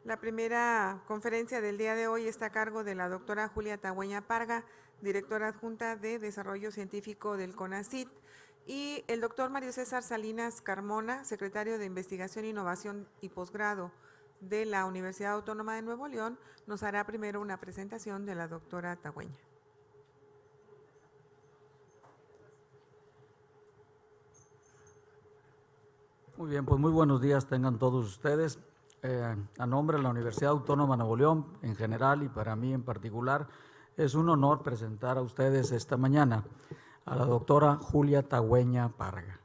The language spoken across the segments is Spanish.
La primera conferencia del día de hoy está a cargo de la doctora Julia Tagüeña Parga, directora adjunta de Desarrollo Científico del CONACYT, y el doctor Mario César Salinas Carmona, secretario de Investigación, Innovación y Posgrado de la Universidad Autónoma de Nuevo León, nos hará primero una presentación de la doctora Tagüeña. Muy bien, pues muy buenos días tengan todos ustedes. A nombre de la Universidad Autónoma de Nuevo León, en general y para mí en particular, es un honor presentar a ustedes esta mañana a la doctora Julia Tagüeña Parga.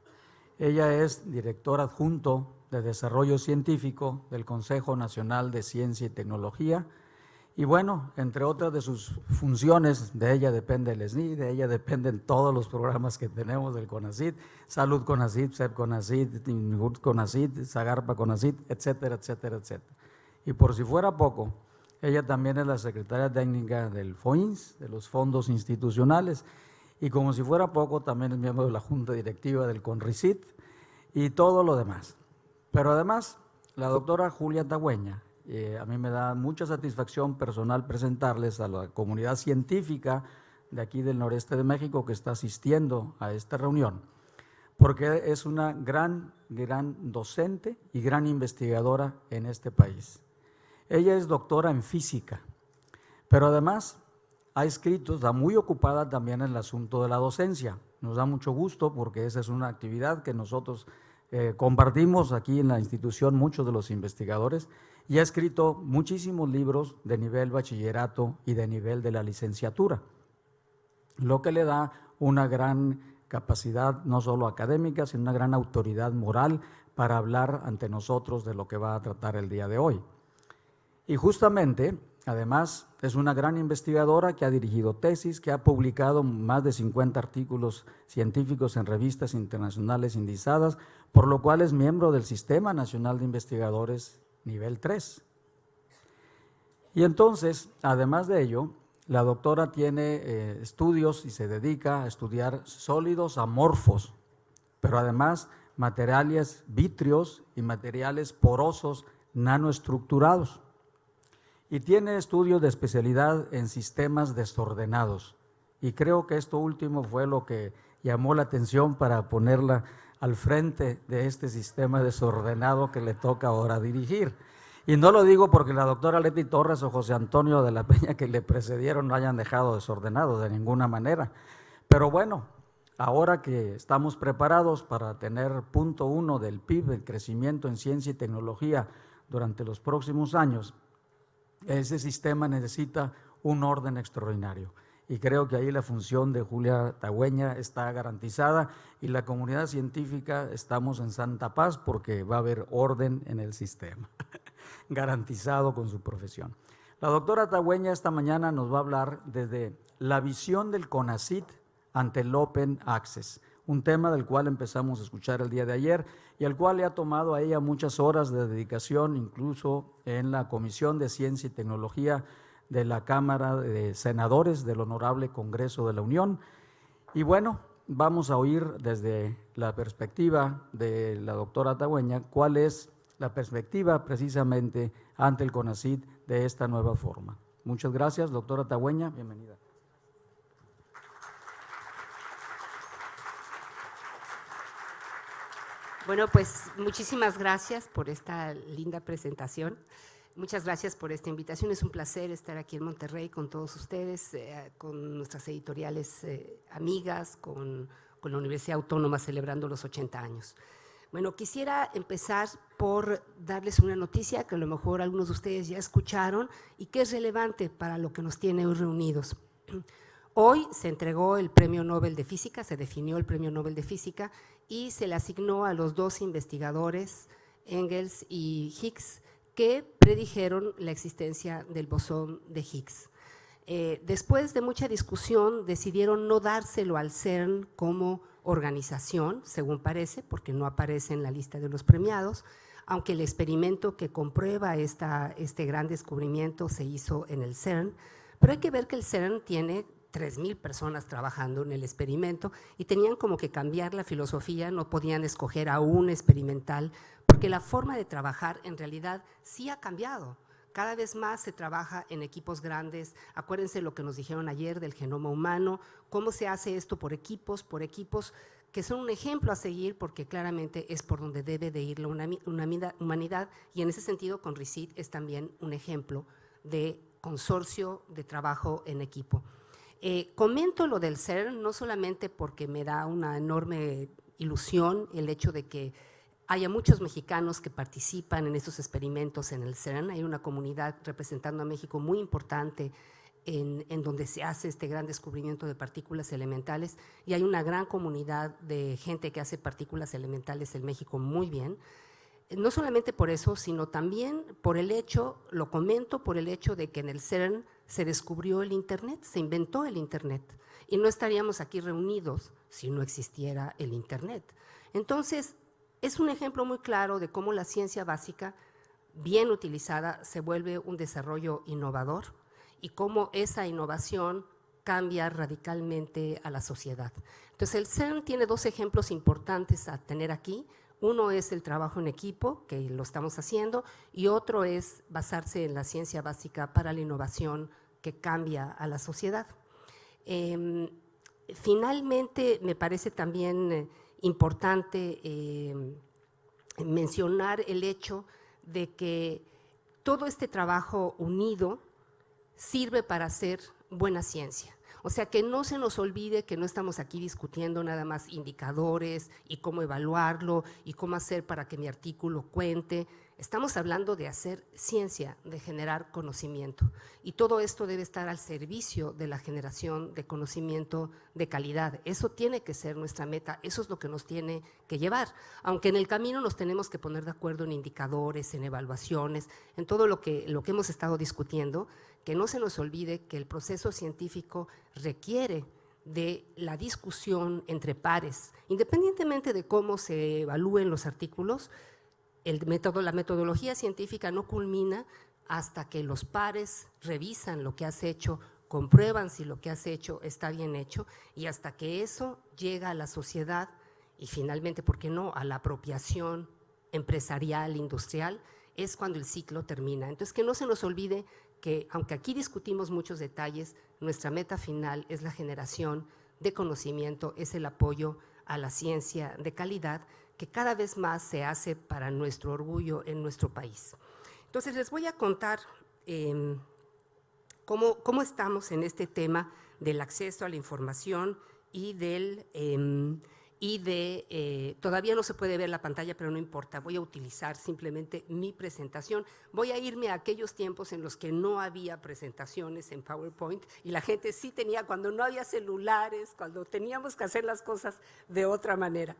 Ella es directora adjunto de Desarrollo Científico del Consejo Nacional de Ciencia y Tecnología. Y bueno, entre otras de sus funciones, de ella depende el SNI, de ella dependen todos los programas que tenemos del CONACYT, Salud CONACYT, SEP CONACYT, INMIGUT CONACYT, Zagarpa CONACYT, etcétera, etcétera, etcétera. Y por si fuera poco, ella también es la secretaria técnica del FOINS, de los fondos institucionales, y como si fuera poco, también es miembro de la junta directiva del CONRICYT y todo lo demás. Pero además, la doctora Julia Tagüeña, a mí me da mucha satisfacción personal presentarles a la comunidad científica de aquí del noreste de México que está asistiendo a esta reunión, porque es una gran docente y gran investigadora en este país. Ella es doctora en física, pero además ha escrito, está muy ocupada también en el asunto de la docencia. Nos da mucho gusto porque esa es una actividad que nosotros compartimos aquí en la institución, muchos de los investigadores, y ha escrito muchísimos libros de nivel bachillerato y de nivel de la licenciatura, lo que le da una gran capacidad no solo académica, sino una gran autoridad moral para hablar ante nosotros de lo que va a tratar el día de hoy. Y justamente, además, es una gran investigadora que ha dirigido tesis, que ha publicado más de 50 artículos científicos en revistas internacionales indizadas, por lo cual es miembro del Sistema Nacional de Investigadores nivel 3. Y entonces, además de ello, la doctora tiene estudios y se dedica a estudiar sólidos amorfos, pero además materiales vítreos y materiales porosos nanoestructurados. Y tiene estudios de especialidad en sistemas desordenados. Y creo que esto último fue lo que llamó la atención para ponerla al frente de este sistema desordenado que le toca ahora dirigir. Y no lo digo porque la doctora Leti Torres o José Antonio de la Peña que le precedieron no hayan dejado desordenado de ninguna manera. Pero bueno, ahora que estamos preparados para tener punto 1 del PIB, el crecimiento en ciencia y tecnología durante los próximos años, ese sistema necesita un orden extraordinario. Y creo que ahí la función de Julia Tagüeña está garantizada y la comunidad científica estamos en santa paz porque va a haber orden en el sistema, garantizado con su profesión. La doctora Tagüeña esta mañana nos va a hablar desde la visión del CONACYT ante el Open Access, un tema del cual empezamos a escuchar el día de ayer y al cual le ha tomado a ella muchas horas de dedicación, incluso en la Comisión de Ciencia y Tecnología de la Cámara de Senadores del Honorable Congreso de la Unión. Y bueno, vamos a oír desde la perspectiva de la doctora Tagüeña cuál es la perspectiva precisamente ante el CONACYT de esta nueva forma. Muchas gracias, doctora Tagüeña, bienvenida. Bueno, pues muchísimas gracias por esta linda presentación. Muchas gracias por esta invitación. Es un placer estar aquí en Monterrey con todos ustedes, con nuestras editoriales amigas, con la Universidad Autónoma celebrando los 80 años. Bueno, quisiera empezar por darles una noticia que a lo mejor algunos de ustedes ya escucharon y que es relevante para lo que nos tiene hoy reunidos. Hoy se entregó el Premio Nobel de Física, se definió el Premio Nobel de Física y se le asignó a los dos investigadores, Engels y Higgs, que predijeron la existencia del bosón de Higgs. Después de mucha discusión, decidieron no dárselo al CERN como organización, según parece, porque no aparece en la lista de los premiados, aunque el experimento que comprueba este gran descubrimiento se hizo en el CERN, pero hay que ver que el CERN tiene 3,000 personas trabajando en el experimento y tenían como que cambiar la filosofía, no podían escoger a un experimental, porque la forma de trabajar en realidad sí ha cambiado. cada vez más se trabaja en equipos grandes. Acuérdense lo que nos dijeron ayer del genoma humano, cómo se hace esto por equipos, que son un ejemplo a seguir porque claramente es por donde debe de ir la humanidad, y en ese sentido CONRICIT es también un ejemplo de consorcio de trabajo en equipo. Comento lo del CERN no solamente porque me da una enorme ilusión el hecho de que haya muchos mexicanos que participan en estos experimentos en el CERN. Hay una comunidad representando a México muy importante en donde se hace este gran descubrimiento de partículas elementales, y hay una gran comunidad de gente que hace partículas elementales en México muy bien. No solamente por eso, sino también por el hecho, lo comento por el hecho de que en el CERN se descubrió el Internet, se inventó el Internet, y no estaríamos aquí reunidos si no existiera el Internet. Entonces, es un ejemplo muy claro de cómo la ciencia básica, bien utilizada, se vuelve un desarrollo innovador y cómo esa innovación cambia radicalmente a la sociedad. Entonces, el CERN tiene dos ejemplos importantes a tener aquí. Uno es el trabajo en equipo, que lo estamos haciendo, y otro es basarse en la ciencia básica para la innovación que cambia a la sociedad. Finalmente, me parece también importante mencionar el hecho de que todo este trabajo unido sirve para hacer buena ciencia. O sea, que no se nos olvide que no estamos aquí discutiendo nada más indicadores y cómo evaluarlo y cómo hacer para que mi artículo cuente. Estamos hablando de hacer ciencia, de generar conocimiento. Y todo esto debe estar al servicio de la generación de conocimiento de calidad. Eso tiene que ser nuestra meta, eso es lo que nos tiene que llevar. Aunque en el camino nos tenemos que poner de acuerdo en indicadores, en evaluaciones, en todo lo que hemos estado discutiendo, que no se nos olvide que el proceso científico requiere de la discusión entre pares, independientemente de cómo se evalúen los artículos. La metodología científica no culmina hasta que los pares revisan lo que has hecho, comprueban si lo que has hecho está bien hecho, y hasta que eso llega a la sociedad y finalmente, ¿por qué no?, a la apropiación empresarial, industrial, es cuando el ciclo termina. Entonces, que no se nos olvide que, aunque aquí discutimos muchos detalles, nuestra meta final es la generación de conocimiento, es el apoyo a la ciencia de calidad, que cada vez más se hace para nuestro orgullo en nuestro país. Entonces, les voy a contar cómo estamos en este tema del acceso a la información y todavía no se puede ver la pantalla, pero no importa, voy a utilizar simplemente mi presentación. Voy a irme a aquellos tiempos en los que no había presentaciones en PowerPoint y la gente sí tenía, cuando no había celulares, cuando teníamos que hacer las cosas de otra manera.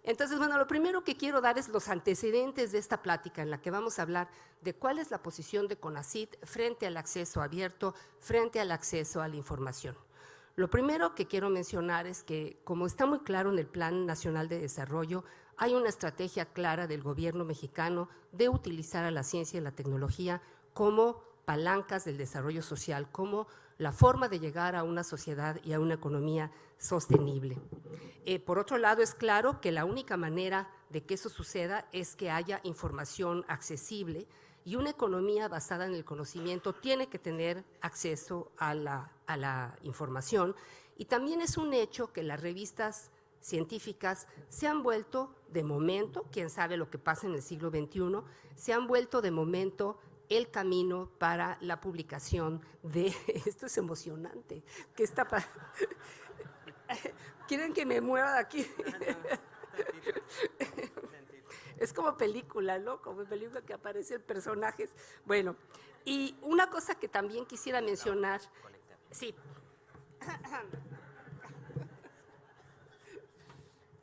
Entonces, bueno, lo primero que quiero dar es los antecedentes de esta plática en la que vamos a hablar de cuál es la posición de CONACYT frente al acceso abierto, frente al acceso a la información. Lo primero que quiero mencionar es que, como está muy claro en el Plan Nacional de Desarrollo, hay una estrategia clara del gobierno mexicano de utilizar a la ciencia y la tecnología como palancas del desarrollo social, como la forma de llegar a una sociedad y a una economía sostenible. Por otro lado, es claro que la única manera de que eso suceda es que haya información accesible, y una economía basada en el conocimiento tiene que tener acceso a la información. Y también es un hecho que las revistas científicas se han vuelto de momento, quién sabe lo que pasa en el siglo XXI, se han vuelto de momento el camino para la publicación de… Esto es emocionante. ¿Qué está pasando? ¿Quieren que me mueva de aquí? Es como película, ¿no? Como película que aparecen personajes. Bueno, y una cosa que también quisiera mencionar… Sí.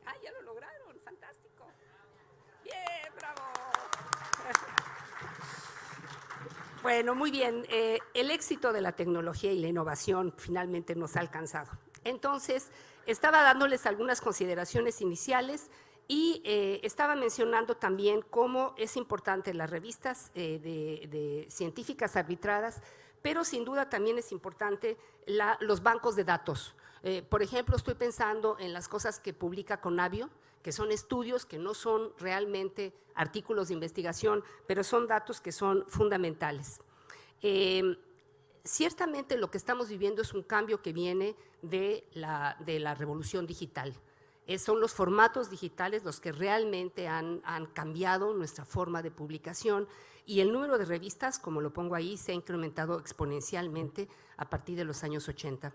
Ah, ya lo lograron, fantástico. Bien, bravo. Bueno, muy bien. El éxito de la tecnología y la innovación finalmente nos ha alcanzado. Entonces, estaba dándoles algunas consideraciones iniciales y estaba mencionando también cómo es importante las revistas de científicas arbitradas, pero sin duda también es importante los bancos de datos. Por ejemplo, estoy pensando en las cosas que publica Conavio, que son estudios que no son realmente artículos de investigación, pero son datos que son fundamentales. Ciertamente lo que estamos viviendo es un cambio que viene de la revolución digital. Son los formatos digitales los que realmente han cambiado nuestra forma de publicación, y el número de revistas, como lo pongo ahí, se ha incrementado exponencialmente a partir de los años 80.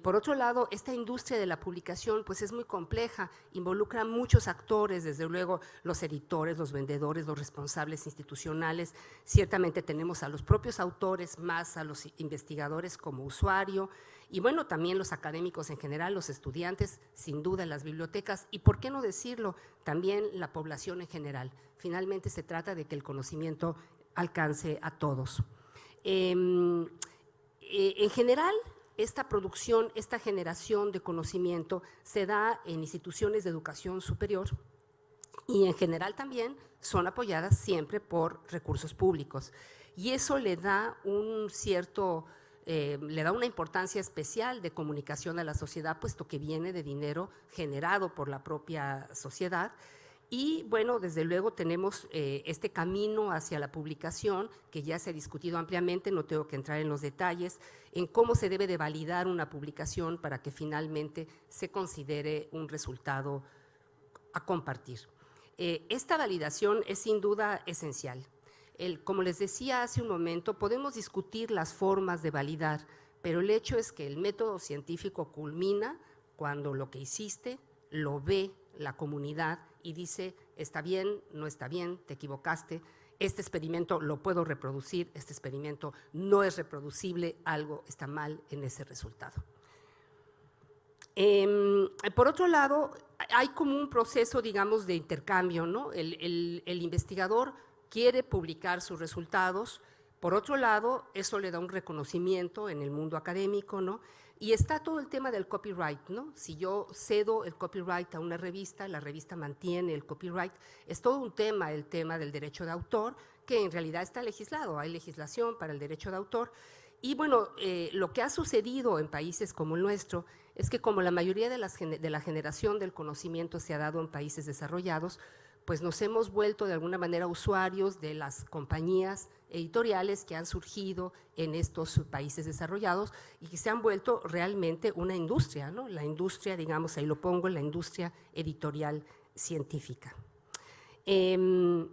Por otro lado, esta industria de la publicación pues es muy compleja, involucra muchos actores, desde luego los editores, los vendedores, los responsables institucionales. Ciertamente tenemos a los propios autores, más a los investigadores como usuario, y bueno, también los académicos en general, los estudiantes, sin duda las bibliotecas, y por qué no decirlo, también la población en general. Finalmente se trata de que el conocimiento alcance a todos. En general, esta producción, esta generación de conocimiento se da en instituciones de educación superior y en general también son apoyadas siempre por recursos públicos, y eso le da le da una importancia especial de comunicación a la sociedad, puesto que viene de dinero generado por la propia sociedad. Y bueno, desde luego tenemos este camino hacia la publicación que ya se ha discutido ampliamente, no tengo que entrar en los detalles, en cómo se debe de validar una publicación para que finalmente se considere un resultado a compartir. Esta validación es sin duda esencial. Como les decía hace un momento, podemos discutir las formas de validar, pero el hecho es que el método científico culmina cuando lo que hiciste lo ve la comunidad y dice, está bien, no está bien, te equivocaste, este experimento lo puedo reproducir, este experimento no es reproducible, algo está mal en ese resultado. Por otro lado, hay como un proceso, digamos, de intercambio, ¿no? El investigador quiere publicar sus resultados, por otro lado, eso le da un reconocimiento en el mundo académico, ¿no? Y está todo el tema del copyright, ¿no? Si yo cedo el copyright a una revista, la revista mantiene el copyright, es todo un tema, el tema del derecho de autor, que en realidad está legislado, hay legislación para el derecho de autor. Y bueno, lo que ha sucedido en países como el nuestro es que como la mayoría de la generación del conocimiento se ha dado en países desarrollados, pues nos hemos vuelto de alguna manera usuarios de las compañías editoriales que han surgido en estos países desarrollados y que se han vuelto realmente una industria, ¿no? La industria, digamos, ahí lo pongo, la industria editorial científica. Entonces,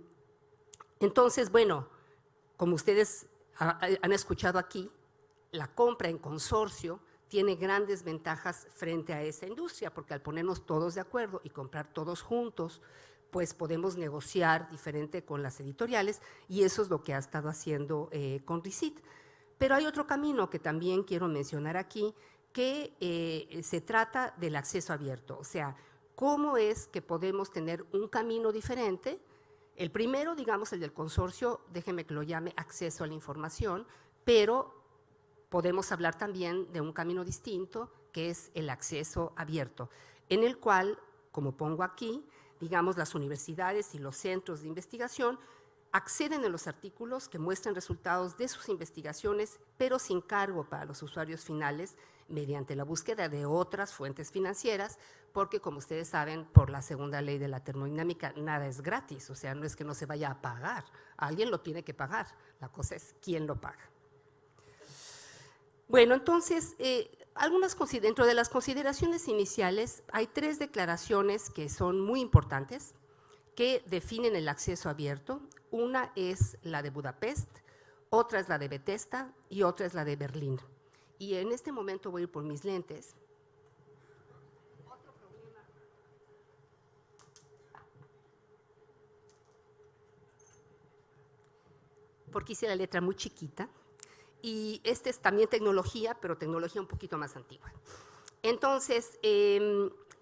bueno, como ustedes han escuchado aquí, la compra en consorcio tiene grandes ventajas frente a esa industria, porque al ponernos todos de acuerdo y comprar todos juntos, pues podemos negociar diferente con las editoriales, y eso es lo que ha estado haciendo con RICIT. Pero hay otro camino que también quiero mencionar aquí, que se trata del acceso abierto, o sea, cómo es que podemos tener un camino diferente. El primero, digamos, el del consorcio, déjeme que lo llame acceso a la información, pero podemos hablar también de un camino distinto, que es el acceso abierto, en el cual, como pongo aquí, digamos, las universidades y los centros de investigación acceden a los artículos que muestran resultados de sus investigaciones, pero sin cargo para los usuarios finales, mediante la búsqueda de otras fuentes financieras, porque, como ustedes saben, por la segunda ley de la termodinámica, nada es gratis, o sea, no es que no se vaya a pagar, alguien lo tiene que pagar, la cosa es quién lo paga. Bueno, entonces, dentro de las consideraciones iniciales, hay 3 declaraciones que son muy importantes, que definen el acceso abierto. Una es la de Budapest, otra es la de Bethesda y otra es la de Berlín. Y en este momento voy a ir por mis lentes. Porque hice la letra muy chiquita. Y este es también tecnología, pero tecnología un poquito más antigua. Entonces,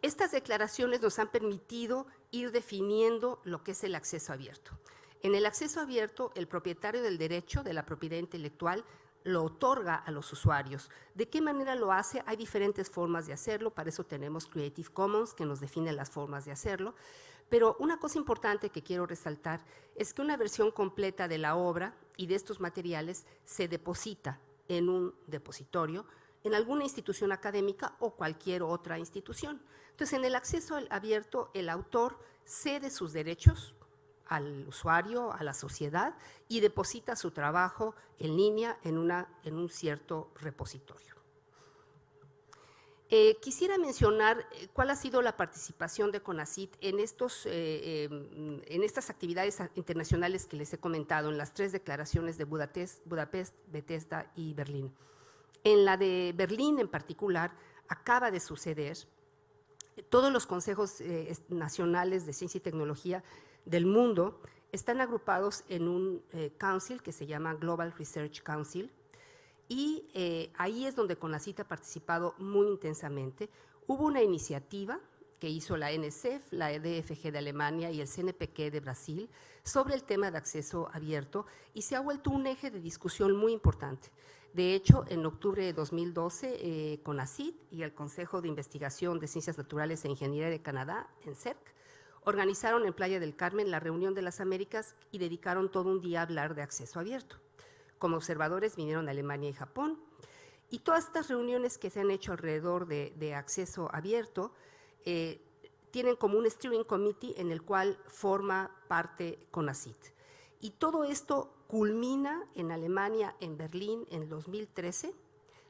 estas declaraciones nos han permitido ir definiendo lo que es el acceso abierto. En el acceso abierto, el propietario del derecho de la propiedad intelectual lo otorga a los usuarios. ¿De qué manera lo hace? Hay diferentes formas de hacerlo, para eso tenemos Creative Commons, que nos define las formas de hacerlo. Pero una cosa importante que quiero resaltar es que una versión completa de la obra y de estos materiales se deposita en un depositorio, en alguna institución académica o cualquier otra institución. Entonces, en el acceso abierto, el autor cede sus derechos al usuario, a la sociedad, y deposita su trabajo en línea en un cierto repositorio. Quisiera mencionar cuál ha sido la participación de CONACYT en estas actividades internacionales que les he comentado, en las 3 declaraciones de Budapest, Bethesda y Berlín. En la de Berlín en particular, acaba de suceder. Todos los consejos nacionales de ciencia y tecnología del mundo están agrupados en un council que se llama Global Research Council, y ahí es donde CONACYT ha participado muy intensamente. Hubo una iniciativa que hizo la NSF, la DFG de Alemania y el CNPq de Brasil sobre el tema de acceso abierto, y se ha vuelto un eje de discusión muy importante. De hecho, en octubre de 2012, CONACYT y el Consejo de Investigación de Ciencias Naturales e Ingeniería de Canadá, ENSERC, organizaron en Playa del Carmen la Reunión de las Américas y dedicaron todo un día a hablar de acceso abierto. Como observadores vinieron Alemania y Japón, y todas estas reuniones que se han hecho alrededor de acceso abierto tienen como un steering committee en el cual forma parte CONACYT. Y todo esto culmina en Alemania, en Berlín, en 2013,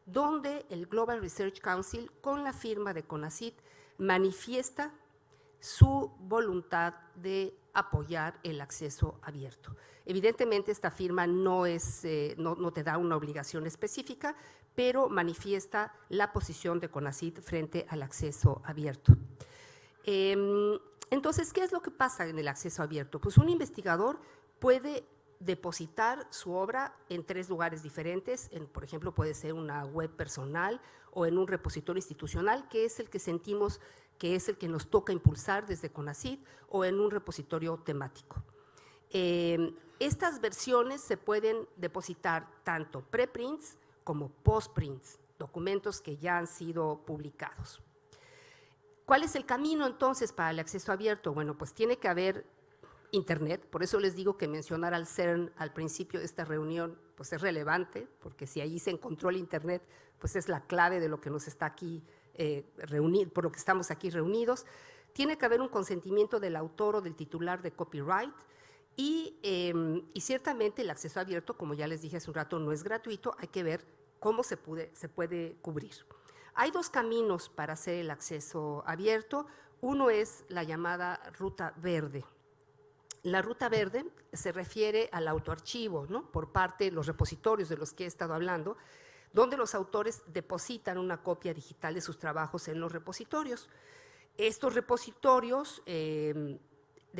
donde el Global Research Council, con la firma de CONACYT, manifiesta su voluntad de apoyar el acceso abierto. Evidentemente, esta firma no te da una obligación específica, pero manifiesta la posición de CONACYT frente al acceso abierto. Entonces, ¿qué es lo que pasa en el acceso abierto? Pues un investigador puede depositar su obra en 3 lugares diferentes, por ejemplo, puede ser una web personal o en un repositorio institucional, que es el que sentimos que es el que nos toca impulsar desde CONACYT, o en un repositorio temático. Estas versiones se pueden depositar tanto preprints como postprints, documentos que ya han sido publicados. ¿Cuál es el camino entonces para el acceso abierto? Bueno, pues tiene que haber Internet, por eso les digo que mencionar al CERN al principio de esta reunión pues es relevante, porque si allí se encontró el Internet, pues es la clave de lo que nos está aquí por lo que estamos aquí reunidos. Tiene que haber un consentimiento del autor o del titular de copyright, y ciertamente el acceso abierto, como ya les dije hace un rato, no es gratuito, hay que ver cómo se puede cubrir. Hay 2 caminos para hacer el acceso abierto. Uno es la llamada ruta verde. La ruta verde se refiere al autoarchivo, ¿no?, por parte de los repositorios de los que he estado hablando, donde los autores depositan una copia digital de sus trabajos en los repositorios. Estos repositorios, de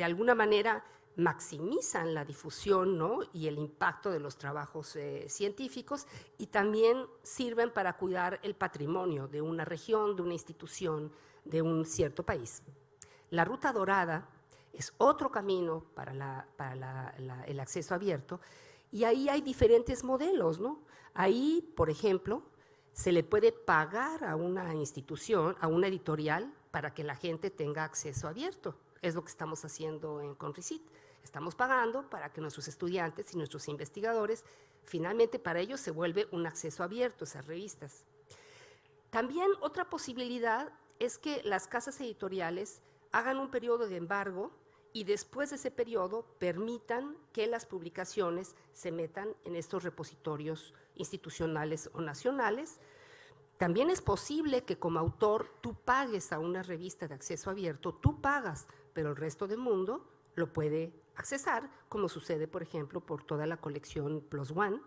alguna manera, maximizan la difusión, ¿no?, y el impacto de los trabajos científicos, y también sirven para cuidar el patrimonio de una región, de una institución, de un cierto país. La ruta dorada es otro camino para el acceso abierto, y ahí hay diferentes modelos, ¿no? Ahí, por ejemplo, se le puede pagar a una institución, a una editorial, para que la gente tenga acceso abierto. Es lo que estamos haciendo en CONRICIT. Estamos pagando para que nuestros estudiantes y nuestros investigadores, finalmente para ellos se vuelve un acceso abierto esas revistas. También otra posibilidad es que las casas editoriales hagan un periodo de embargo y después de ese periodo permitan que las publicaciones se metan en estos repositorios institucionales o nacionales. También es posible que como autor tú pagues a una revista de acceso abierto, tú pagas, pero el resto del mundo lo puede accesar, como sucede, por ejemplo, por toda la colección Plus One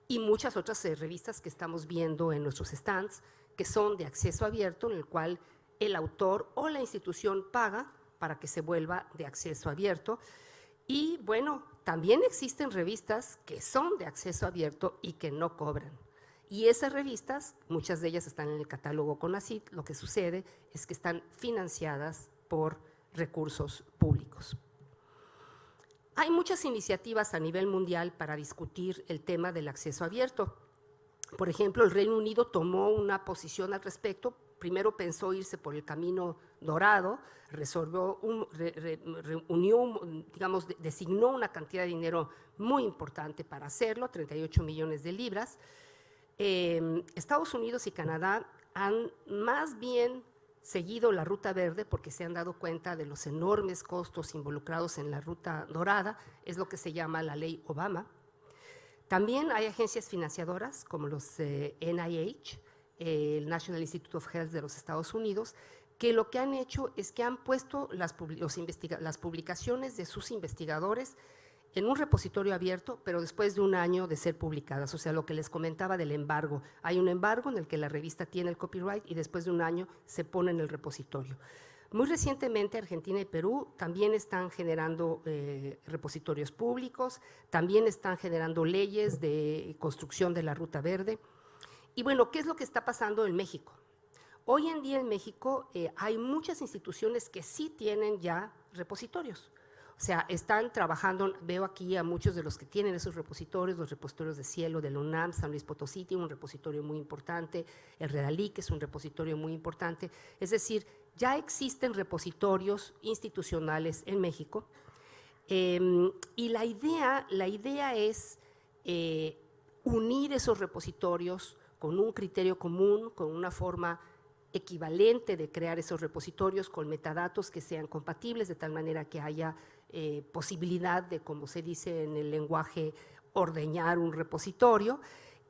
y muchas otras revistas que estamos viendo en nuestros stands, que son de acceso abierto, en el cual el autor o la institución paga para que se vuelva de acceso abierto. Y bueno, también existen revistas que son de acceso abierto y que no cobran. Y esas revistas, muchas de ellas están en el catálogo CONACYT, lo que sucede es que están financiadas por recursos públicos. Hay muchas iniciativas a nivel mundial para discutir el tema del acceso abierto. Por ejemplo, el Reino Unido tomó una posición al respecto. Primero pensó irse por el camino dorado, designó una cantidad de dinero muy importante para hacerlo, 38 millones de libras. Estados Unidos y Canadá han más bien seguido la ruta verde porque se han dado cuenta de los enormes costos involucrados en la ruta dorada, es lo que se llama la ley Obama. También hay agencias financiadoras como los NIH, el National Institute of Health de los Estados Unidos, que lo que han hecho es que han puesto las publicaciones de sus investigadores en un repositorio abierto, pero después de un año de ser publicadas. O sea, lo que les comentaba del embargo. Hay un embargo en el que la revista tiene el copyright y después de un año se pone en el repositorio. Muy recientemente Argentina y Perú también están generando repositorios públicos, también están generando leyes de construcción de la ruta verde. Y bueno, ¿qué es lo que está pasando en México? Hoy en día en México hay muchas instituciones que sí tienen ya repositorios. O sea, están trabajando, veo aquí a muchos de los que tienen esos repositorios, los repositorios de Cielo, de la UNAM, San Luis Potosí tiene un repositorio muy importante, el Redalí, que es un repositorio muy importante. Es decir, ya existen repositorios institucionales en México y la idea es unir esos repositorios con un criterio común, con una forma equivalente de crear esos repositorios con metadatos que sean compatibles, de tal manera que haya posibilidad de, como se dice en el lenguaje, ordeñar un repositorio,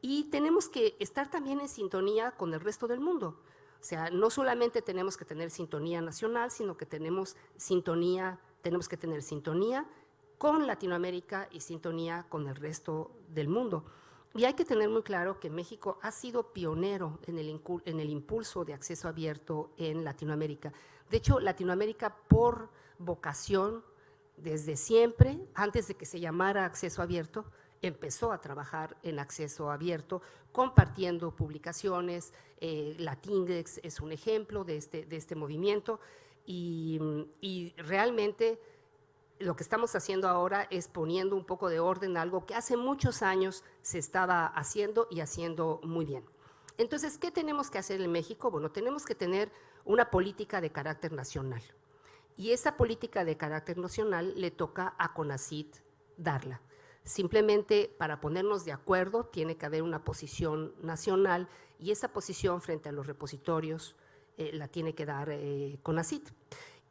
y tenemos que estar también en sintonía con el resto del mundo. O sea, no solamente tenemos que tener sintonía nacional, sino que tenemos que tener sintonía con Latinoamérica y sintonía con el resto del mundo. Y hay que tener muy claro que México ha sido pionero en el impulso de acceso abierto en Latinoamérica. De hecho, Latinoamérica por vocación, desde siempre, antes de que se llamara acceso abierto, empezó a trabajar en acceso abierto, compartiendo publicaciones. Latindex es un ejemplo de este movimiento y realmente lo que estamos haciendo ahora es poniendo un poco de orden a algo que hace muchos años se estaba haciendo y haciendo muy bien. Entonces, ¿qué tenemos que hacer en México? Bueno, tenemos que tener una política de carácter nacional. Y esa política de carácter nacional le toca a CONACYT darla. Simplemente para ponernos de acuerdo tiene que haber una posición nacional y esa posición frente a los repositorios la tiene que dar CONACYT.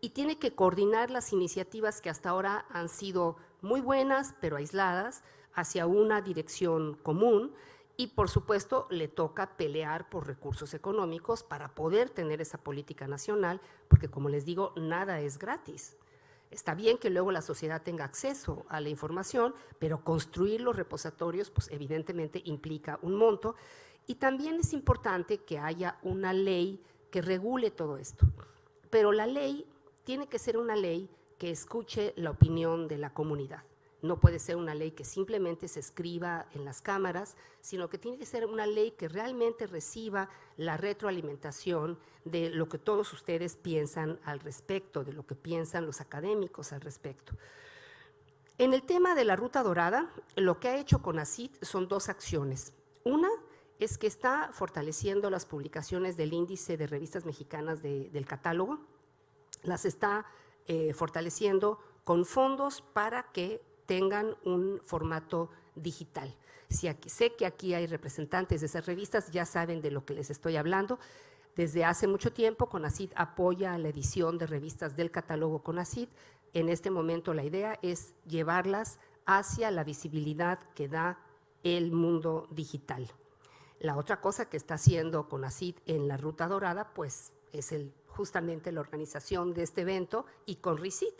Y tiene que coordinar las iniciativas que hasta ahora han sido muy buenas, pero aisladas, hacia una dirección común y, por supuesto, le toca pelear por recursos económicos para poder tener esa política nacional, porque, como les digo, nada es gratis. Está bien que luego la sociedad tenga acceso a la información, pero construir los repositorios, pues evidentemente implica un monto, y también es importante que haya una ley que regule todo esto. Pero la ley tiene que ser una ley que escuche la opinión de la comunidad. No puede ser una ley que simplemente se escriba en las cámaras, sino que tiene que ser una ley que realmente reciba la retroalimentación de lo que todos ustedes piensan al respecto, de lo que piensan los académicos al respecto. En el tema de la Ruta Dorada, lo que ha hecho CONACYT son dos acciones. Una es que está fortaleciendo las publicaciones del índice de revistas mexicanas del catálogo, las está fortaleciendo con fondos para que tengan un formato digital. Sé que aquí hay representantes de esas revistas, ya saben de lo que les estoy hablando. Desde hace mucho tiempo CONACYT apoya la edición de revistas del catálogo CONACYT. En este momento la idea es llevarlas hacia la visibilidad que da el mundo digital. La otra cosa que está haciendo CONACYT en la Ruta Dorada, pues es justamente la organización de este evento y CONRICYT,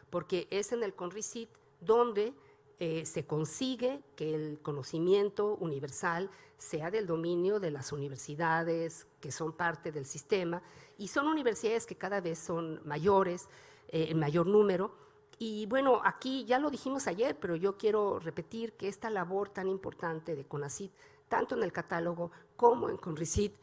porque es en el CONRICYT donde se consigue que el conocimiento universal sea del dominio de las universidades que son parte del sistema, y son universidades que cada vez son mayores, en mayor número. Y bueno, aquí ya lo dijimos ayer, pero yo quiero repetir que esta labor tan importante de CONACYT, tanto en el catálogo como en CONRICYT,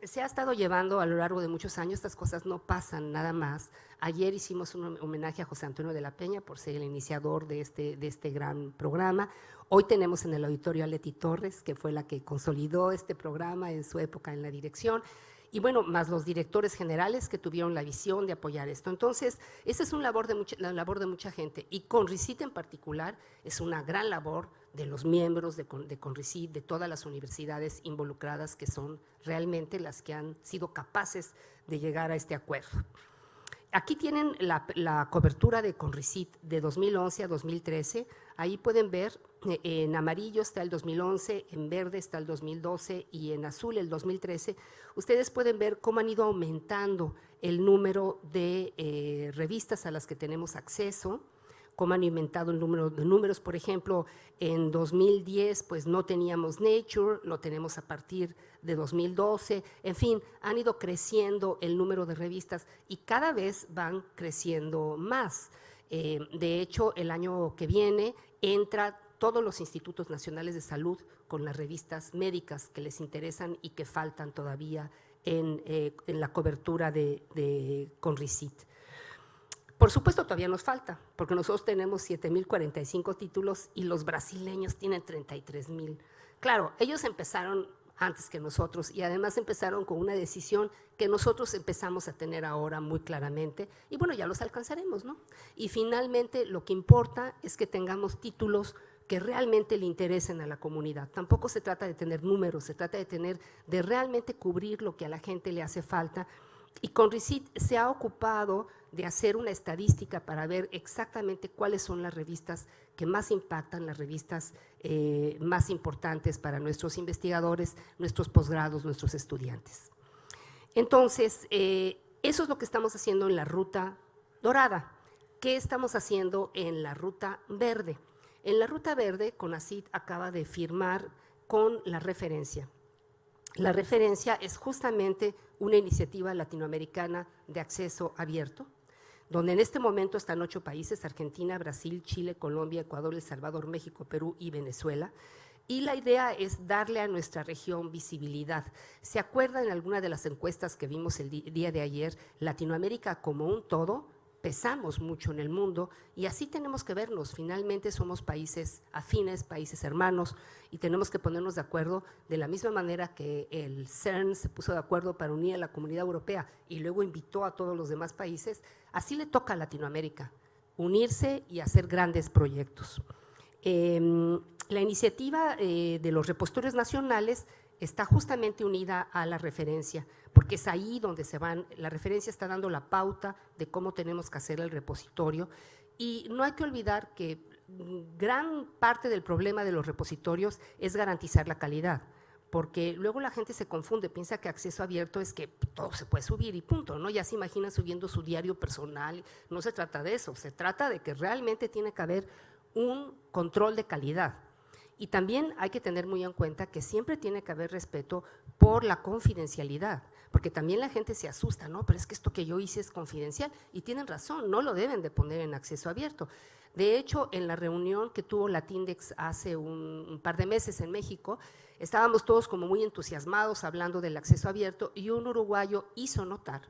se ha estado llevando a lo largo de muchos años. Estas cosas no pasan nada más. Ayer hicimos un homenaje a José Antonio de la Peña por ser el iniciador de este gran programa. Hoy tenemos en el auditorio a Leti Torres, que fue la que consolidó este programa en su época en la dirección. Y bueno, más los directores generales que tuvieron la visión de apoyar esto. Entonces, esa es una labor la labor de mucha gente. Y CONRICIT en particular es una gran labor de los miembros de CONRICIT, de todas las universidades involucradas, que son realmente las que han sido capaces de llegar a este acuerdo. Aquí tienen la cobertura de CONRICIT de 2011 a 2013. Ahí pueden ver, en amarillo está el 2011, en verde está el 2012 y en azul el 2013. Ustedes pueden ver cómo han ido aumentando el número de revistas a las que tenemos acceso, cómo han aumentado el número de números. Por ejemplo, en 2010 pues no teníamos Nature, lo tenemos a partir de 2012, en fin, han ido creciendo el número de revistas y cada vez van creciendo más. De hecho, el año que viene entra todos los institutos nacionales de salud con las revistas médicas que les interesan y que faltan todavía en la cobertura de CONRICIT. Por supuesto, todavía nos falta, porque nosotros tenemos 7,045 títulos y los brasileños tienen 33,000. Claro, ellos empezaron antes que nosotros y además empezaron con una decisión que nosotros empezamos a tener ahora muy claramente y bueno, ya los alcanzaremos, ¿no? Y finalmente lo que importa es que tengamos títulos que realmente le interesen a la comunidad. Tampoco se trata de tener números, se trata de realmente cubrir lo que a la gente le hace falta. Y CONRICIT se ha ocupado de hacer una estadística para ver exactamente cuáles son las revistas que más impactan, las revistas más importantes para nuestros investigadores, nuestros posgrados, nuestros estudiantes. Entonces, eso es lo que estamos haciendo en la ruta dorada. ¿Qué estamos haciendo en la ruta verde? En la ruta verde, CONACYT acaba de firmar con la referencia. La referencia es justamente una iniciativa latinoamericana de acceso abierto, donde en este momento están 8 países: Argentina, Brasil, Chile, Colombia, Ecuador, El Salvador, México, Perú y Venezuela. Y la idea es darle a nuestra región visibilidad. ¿Se acuerdan en alguna de las encuestas que vimos el día de ayer? Latinoamérica como un todo, pesamos mucho en el mundo y así tenemos que vernos. Finalmente somos países afines, países hermanos y tenemos que ponernos de acuerdo de la misma manera que el CERN se puso de acuerdo para unir a la Comunidad Europea y luego invitó a todos los demás países. Así le toca a Latinoamérica, unirse y hacer grandes proyectos. La iniciativa de los repositorios nacionales está justamente unida a la referencia, porque es ahí donde se van, la referencia está dando la pauta de cómo tenemos que hacer el repositorio y no hay que olvidar que gran parte del problema de los repositorios es garantizar la calidad, porque luego la gente se confunde, piensa que acceso abierto es que todo se puede subir y punto, ¿no? Ya se imaginan subiendo su diario personal, no se trata de eso, se trata de que realmente tiene que haber un control de calidad. Y también hay que tener muy en cuenta que siempre tiene que haber respeto por la confidencialidad, porque también la gente se asusta, ¿no? Pero es que esto que yo hice es confidencial y tienen razón, no lo deben de poner en acceso abierto. De hecho, en la reunión que tuvo Latindex hace un par de meses en México, estábamos todos como muy entusiasmados hablando del acceso abierto y un uruguayo hizo notar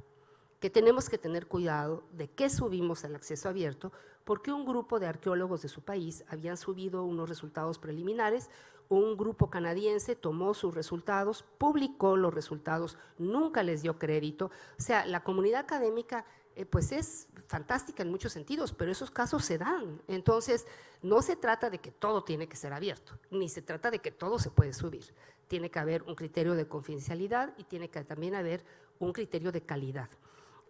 que tenemos que tener cuidado de qué subimos al acceso abierto, porque un grupo de arqueólogos de su país habían subido unos resultados preliminares, un grupo canadiense tomó sus resultados, publicó los resultados, nunca les dio crédito. O sea, la comunidad académica pues es fantástica en muchos sentidos, pero esos casos se dan. Entonces, no se trata de que todo tiene que ser abierto, ni se trata de que todo se puede subir. Tiene que haber un criterio de confidencialidad y tiene que también haber un criterio de calidad.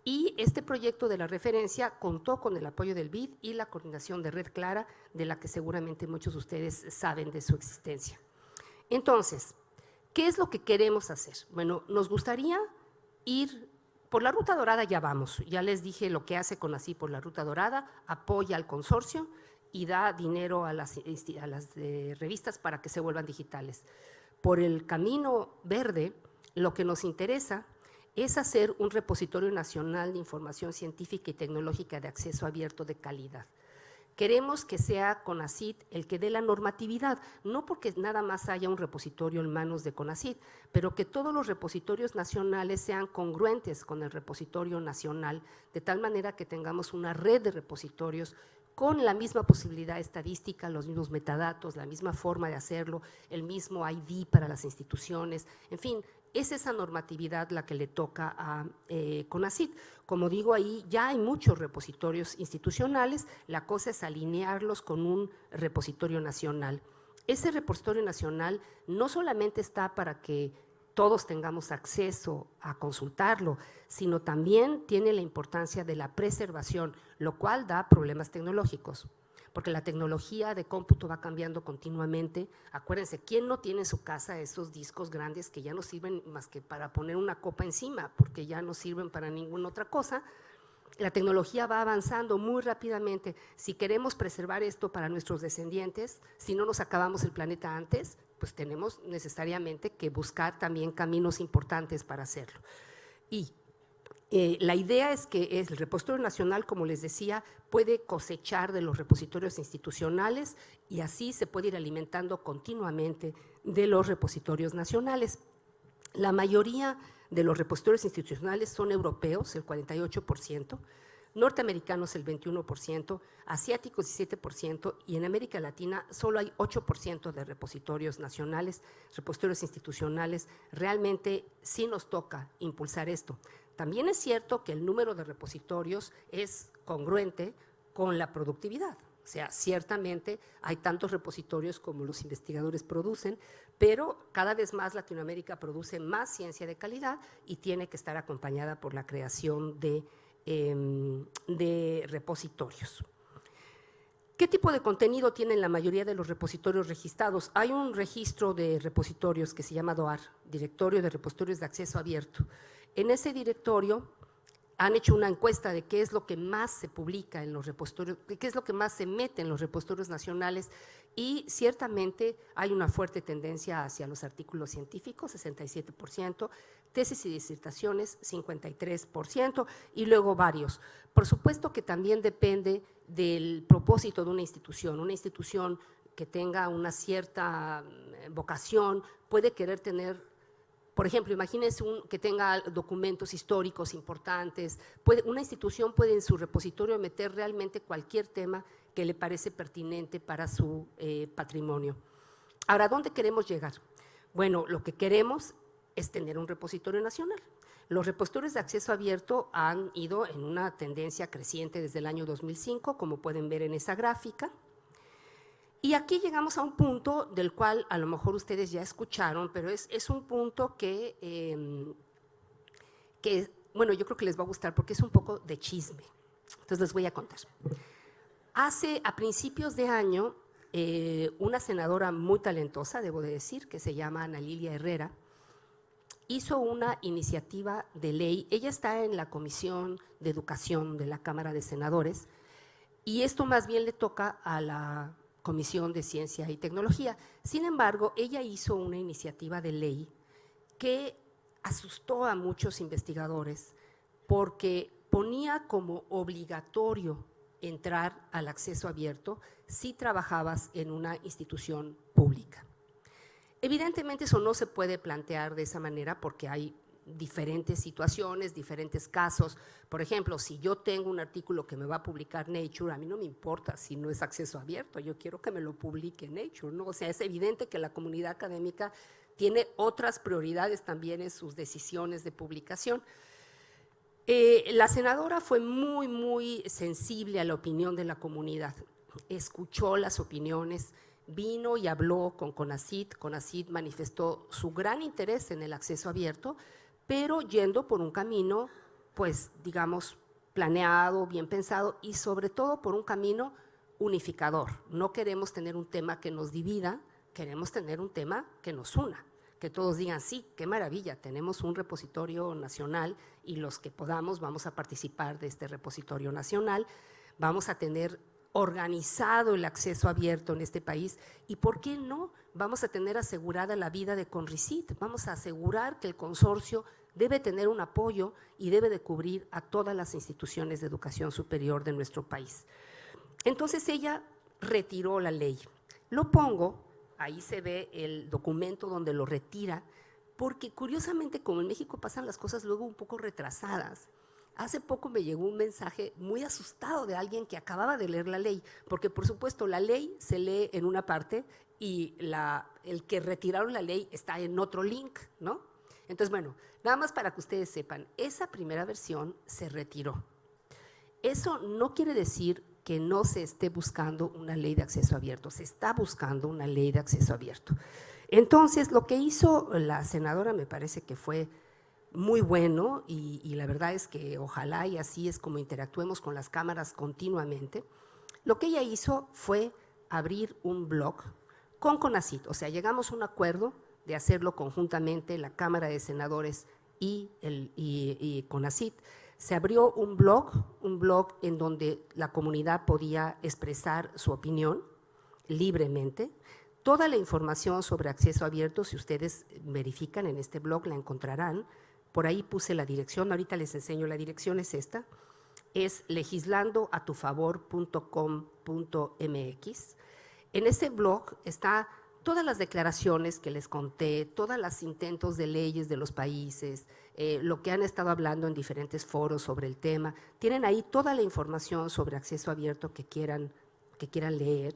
Y este proyecto de la referencia contó con el apoyo del BID y la coordinación de Red Clara, de la que seguramente muchos de ustedes saben de su existencia. Entonces, ¿qué es lo que queremos hacer? Bueno, nos gustaría ir por la Ruta Dorada, ya vamos, ya les dije lo que hace CONACYT por la Ruta Dorada, apoya al consorcio y da dinero a las revistas para que se vuelvan digitales. Por el camino verde, lo que nos interesa es hacer un repositorio nacional de información científica y tecnológica de acceso abierto de calidad. Queremos que sea CONACYT el que dé la normatividad, no porque nada más haya un repositorio en manos de CONACYT, pero que todos los repositorios nacionales sean congruentes con el repositorio nacional, de tal manera que tengamos una red de repositorios con la misma posibilidad estadística, los mismos metadatos, la misma forma de hacerlo, el mismo ID para las instituciones, en fin, es esa normatividad la que le toca a CONACYT. Como digo, ahí ya hay muchos repositorios institucionales, la cosa es alinearlos con un repositorio nacional. Ese repositorio nacional no solamente está para que todos tengamos acceso a consultarlo, sino también tiene la importancia de la preservación, lo cual da problemas tecnológicos, porque la tecnología de cómputo va cambiando continuamente. Acuérdense, ¿quién no tiene en su casa esos discos grandes que ya no sirven más que para poner una copa encima, porque ya no sirven para ninguna otra cosa? La tecnología va avanzando muy rápidamente. Si queremos preservar esto para nuestros descendientes, si no nos acabamos el planeta antes, pues tenemos necesariamente que buscar también caminos importantes para hacerlo. Y la idea es que el repositorio nacional, como les decía, puede cosechar de los repositorios institucionales y así se puede ir alimentando continuamente de los repositorios nacionales. La mayoría de los repositorios institucionales son europeos, el 48%, norteamericanos el 21%, asiáticos 17% y en América Latina solo hay 8% de repositorios nacionales, repositorios institucionales. Realmente sí nos toca impulsar esto. También es cierto que el número de repositorios es congruente con la productividad. O sea, ciertamente hay tantos repositorios como los investigadores producen, pero cada vez más Latinoamérica produce más ciencia de calidad y tiene que estar acompañada por la creación de repositorios. ¿Qué tipo de contenido tienen la mayoría de los repositorios registrados? Hay un registro de repositorios que se llama DOAR, Directorio de Repositorios de Acceso Abierto. En ese directorio han hecho una encuesta de qué es lo que más se publica en los repositorios, qué es lo que más se mete en los repositorios nacionales y ciertamente hay una fuerte tendencia hacia los artículos científicos, 67%, tesis y disertaciones, 53%, y luego varios. Por supuesto que también depende del propósito de una institución que tenga una cierta vocación puede querer tener. Por ejemplo, imagínense que tenga documentos históricos importantes. Una institución puede en su repositorio meter realmente cualquier tema que le parece pertinente para su patrimonio. Ahora, ¿a dónde queremos llegar? Bueno, lo que queremos es tener un repositorio nacional. Los repositorios de acceso abierto han ido en una tendencia creciente desde el año 2005, como pueden ver en esa gráfica. Y aquí llegamos a un punto del cual a lo mejor ustedes ya escucharon, pero es un punto que, bueno, yo creo que les va a gustar porque es un poco de chisme. Entonces les voy a contar. A principios de año, una senadora muy talentosa, debo de decir, que se llama Ana Lilia Herrera, hizo una iniciativa de ley. Ella está en la Comisión de Educación de la Cámara de Senadores y esto más bien le toca a la Comisión de Ciencia y Tecnología. Sin embargo, ella hizo una iniciativa de ley que asustó a muchos investigadores porque ponía como obligatorio entrar al acceso abierto si trabajabas en una institución pública. Evidentemente eso no se puede plantear de esa manera porque hay diferentes situaciones, diferentes casos. Por ejemplo, si yo tengo un artículo que me va a publicar Nature, a mí no me importa si no es acceso abierto, yo quiero que me lo publique Nature, ¿no? O sea, es evidente que la comunidad académica tiene otras prioridades también en sus decisiones de publicación. La senadora fue muy sensible a la opinión de la comunidad, escuchó las opiniones, vino y habló con CONACYT. CONACYT manifestó su gran interés en el acceso abierto, pero yendo por un camino, pues, digamos, planeado, bien pensado y sobre todo por un camino unificador. No queremos tener un tema que nos divida, queremos tener un tema que nos una, que todos digan, sí, qué maravilla, tenemos un repositorio nacional y los que podamos vamos a participar de este repositorio nacional, vamos a tener organizado el acceso abierto en este país y, ¿por qué no? Vamos a tener asegurada la vida de CONRICYT, vamos a asegurar que el consorcio debe tener un apoyo y debe de cubrir a todas las instituciones de educación superior de nuestro país. Entonces ella retiró la ley. Lo pongo, ahí se ve el documento donde lo retira, porque curiosamente como en México pasan las cosas luego un poco retrasadas, Hace poco me llegó un mensaje muy asustado de alguien que acababa de leer la ley, porque por supuesto la ley se lee en una parte y el que retiraron la ley está en otro link, ¿no? Entonces, bueno, nada más para que ustedes sepan, esa primera versión se retiró. Eso no quiere decir que no se esté buscando una ley de acceso abierto, se está buscando una ley de acceso abierto. Entonces, lo que hizo la senadora me parece que fue muy bueno y la verdad es que ojalá y así es como interactuemos con las cámaras continuamente. Lo que ella hizo fue abrir un blog con CONACYT, o sea, llegamos a un acuerdo de hacerlo conjuntamente la Cámara de Senadores y CONACYT. Se abrió un blog en donde la comunidad podía expresar su opinión libremente. Toda la información sobre acceso abierto, si ustedes verifican en este blog, la encontrarán. Por ahí puse la dirección, ahorita les enseño, la dirección es esta, es legislandoatufavor.com.mx. En ese blog está todas las declaraciones que les conté, todos los intentos de leyes de los países, lo que han estado hablando en diferentes foros sobre el tema. Tienen ahí toda la información sobre acceso abierto que quieran leer.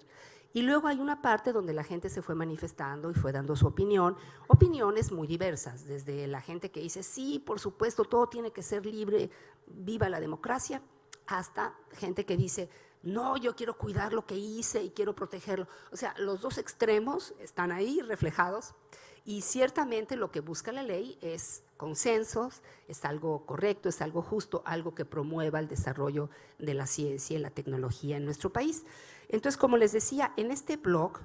Y luego hay una parte donde la gente se fue manifestando y fue dando su opinión, opiniones muy diversas, desde la gente que dice, sí, por supuesto, todo tiene que ser libre, viva la democracia, hasta gente que dice, no, yo quiero cuidar lo que hice y quiero protegerlo. O sea, los dos extremos están ahí reflejados y ciertamente lo que busca la ley es consensos, es algo correcto, es algo justo, algo que promueva el desarrollo de la ciencia y la tecnología en nuestro país. Entonces, como les decía, en este blog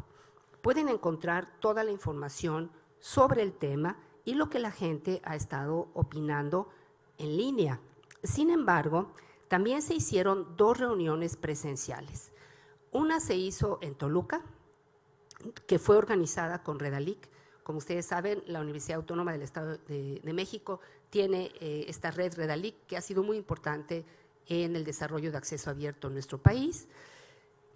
pueden encontrar toda la información sobre el tema y lo que la gente ha estado opinando en línea. Sin embargo, también se hicieron 2 reuniones presenciales. Una se hizo en Toluca, que fue organizada con Redalic. Como ustedes saben, la Universidad Autónoma del Estado de México tiene esta red Redalic que ha sido muy importante en el desarrollo de acceso abierto en nuestro país.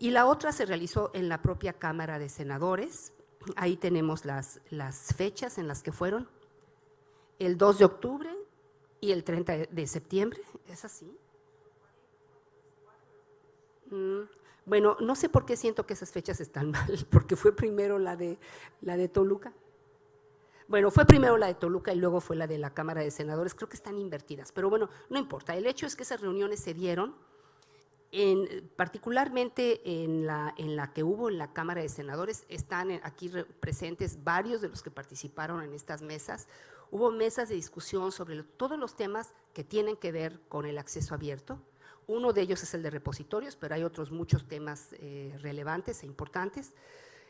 Y la otra se realizó en la propia Cámara de Senadores. Ahí tenemos las fechas en las que fueron. El 2 de octubre y el 30 de septiembre, ¿es así? Bueno, no sé por qué siento que esas fechas están mal, porque fue primero la de Toluca. Bueno, fue primero la de Toluca y luego fue la de la Cámara de Senadores, creo que están invertidas, pero bueno, no importa. El hecho es que esas reuniones se dieron, particularmente en la que hubo en la Cámara de Senadores, están aquí presentes varios de los que participaron en estas mesas. Hubo mesas de discusión sobre todos los temas que tienen que ver con el acceso abierto. Uno de ellos es el de repositorios, pero hay otros muchos temas relevantes e importantes.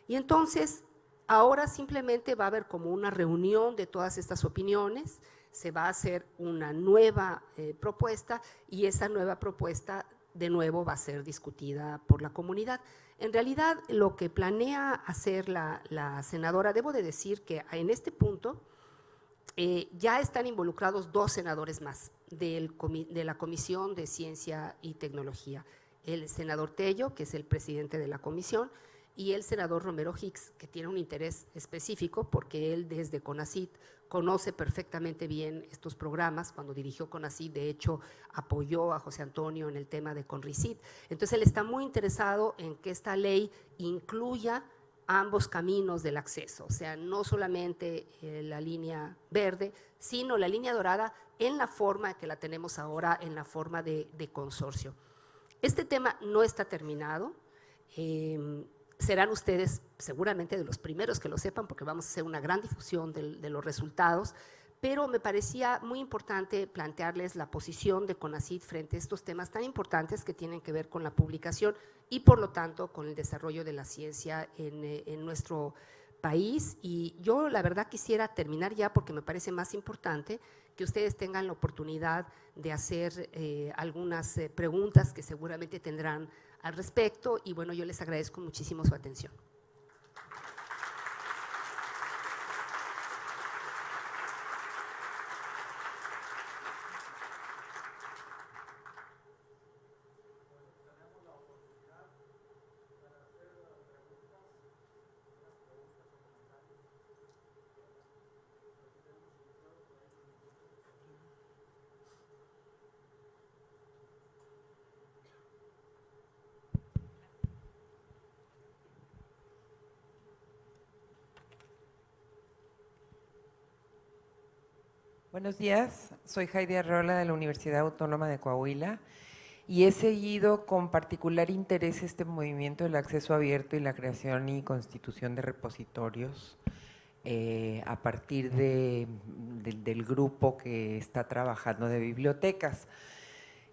Y entonces, ahora simplemente va a haber como una reunión de todas estas opiniones, se va a hacer una nueva propuesta y esa nueva propuesta de nuevo va a ser discutida por la comunidad. En realidad, lo que planea hacer la senadora, debo de decir que en este punto ya están involucrados 2 senadores más de la Comisión de Ciencia y Tecnología, el senador Tello, que es el presidente de la comisión, y el senador Romero Hicks, que tiene un interés específico porque él desde CONACYT conoce perfectamente bien estos programas. Cuando dirigió CONACYT, de hecho, apoyó a José Antonio en el tema de CONRICYT. Entonces, él está muy interesado en que esta ley incluya ambos caminos del acceso, o sea, no solamente la línea verde, sino la línea dorada en la forma que la tenemos ahora, en la forma de consorcio. Este tema no está terminado, serán ustedes seguramente de los primeros que lo sepan porque vamos a hacer una gran difusión de los resultados, pero me parecía muy importante plantearles la posición de CONACYT frente a estos temas tan importantes que tienen que ver con la publicación y por lo tanto con el desarrollo de la ciencia en nuestro país. Y yo la verdad quisiera terminar ya porque me parece más importante que ustedes tengan la oportunidad de hacer algunas preguntas que seguramente tendrán al respecto y bueno, yo les agradezco muchísimo su atención. Buenos días, soy Heidi Arreola de la Universidad Autónoma de Coahuila y he seguido con particular interés este movimiento del acceso abierto y la creación y constitución de repositorios a partir del grupo que está trabajando de bibliotecas.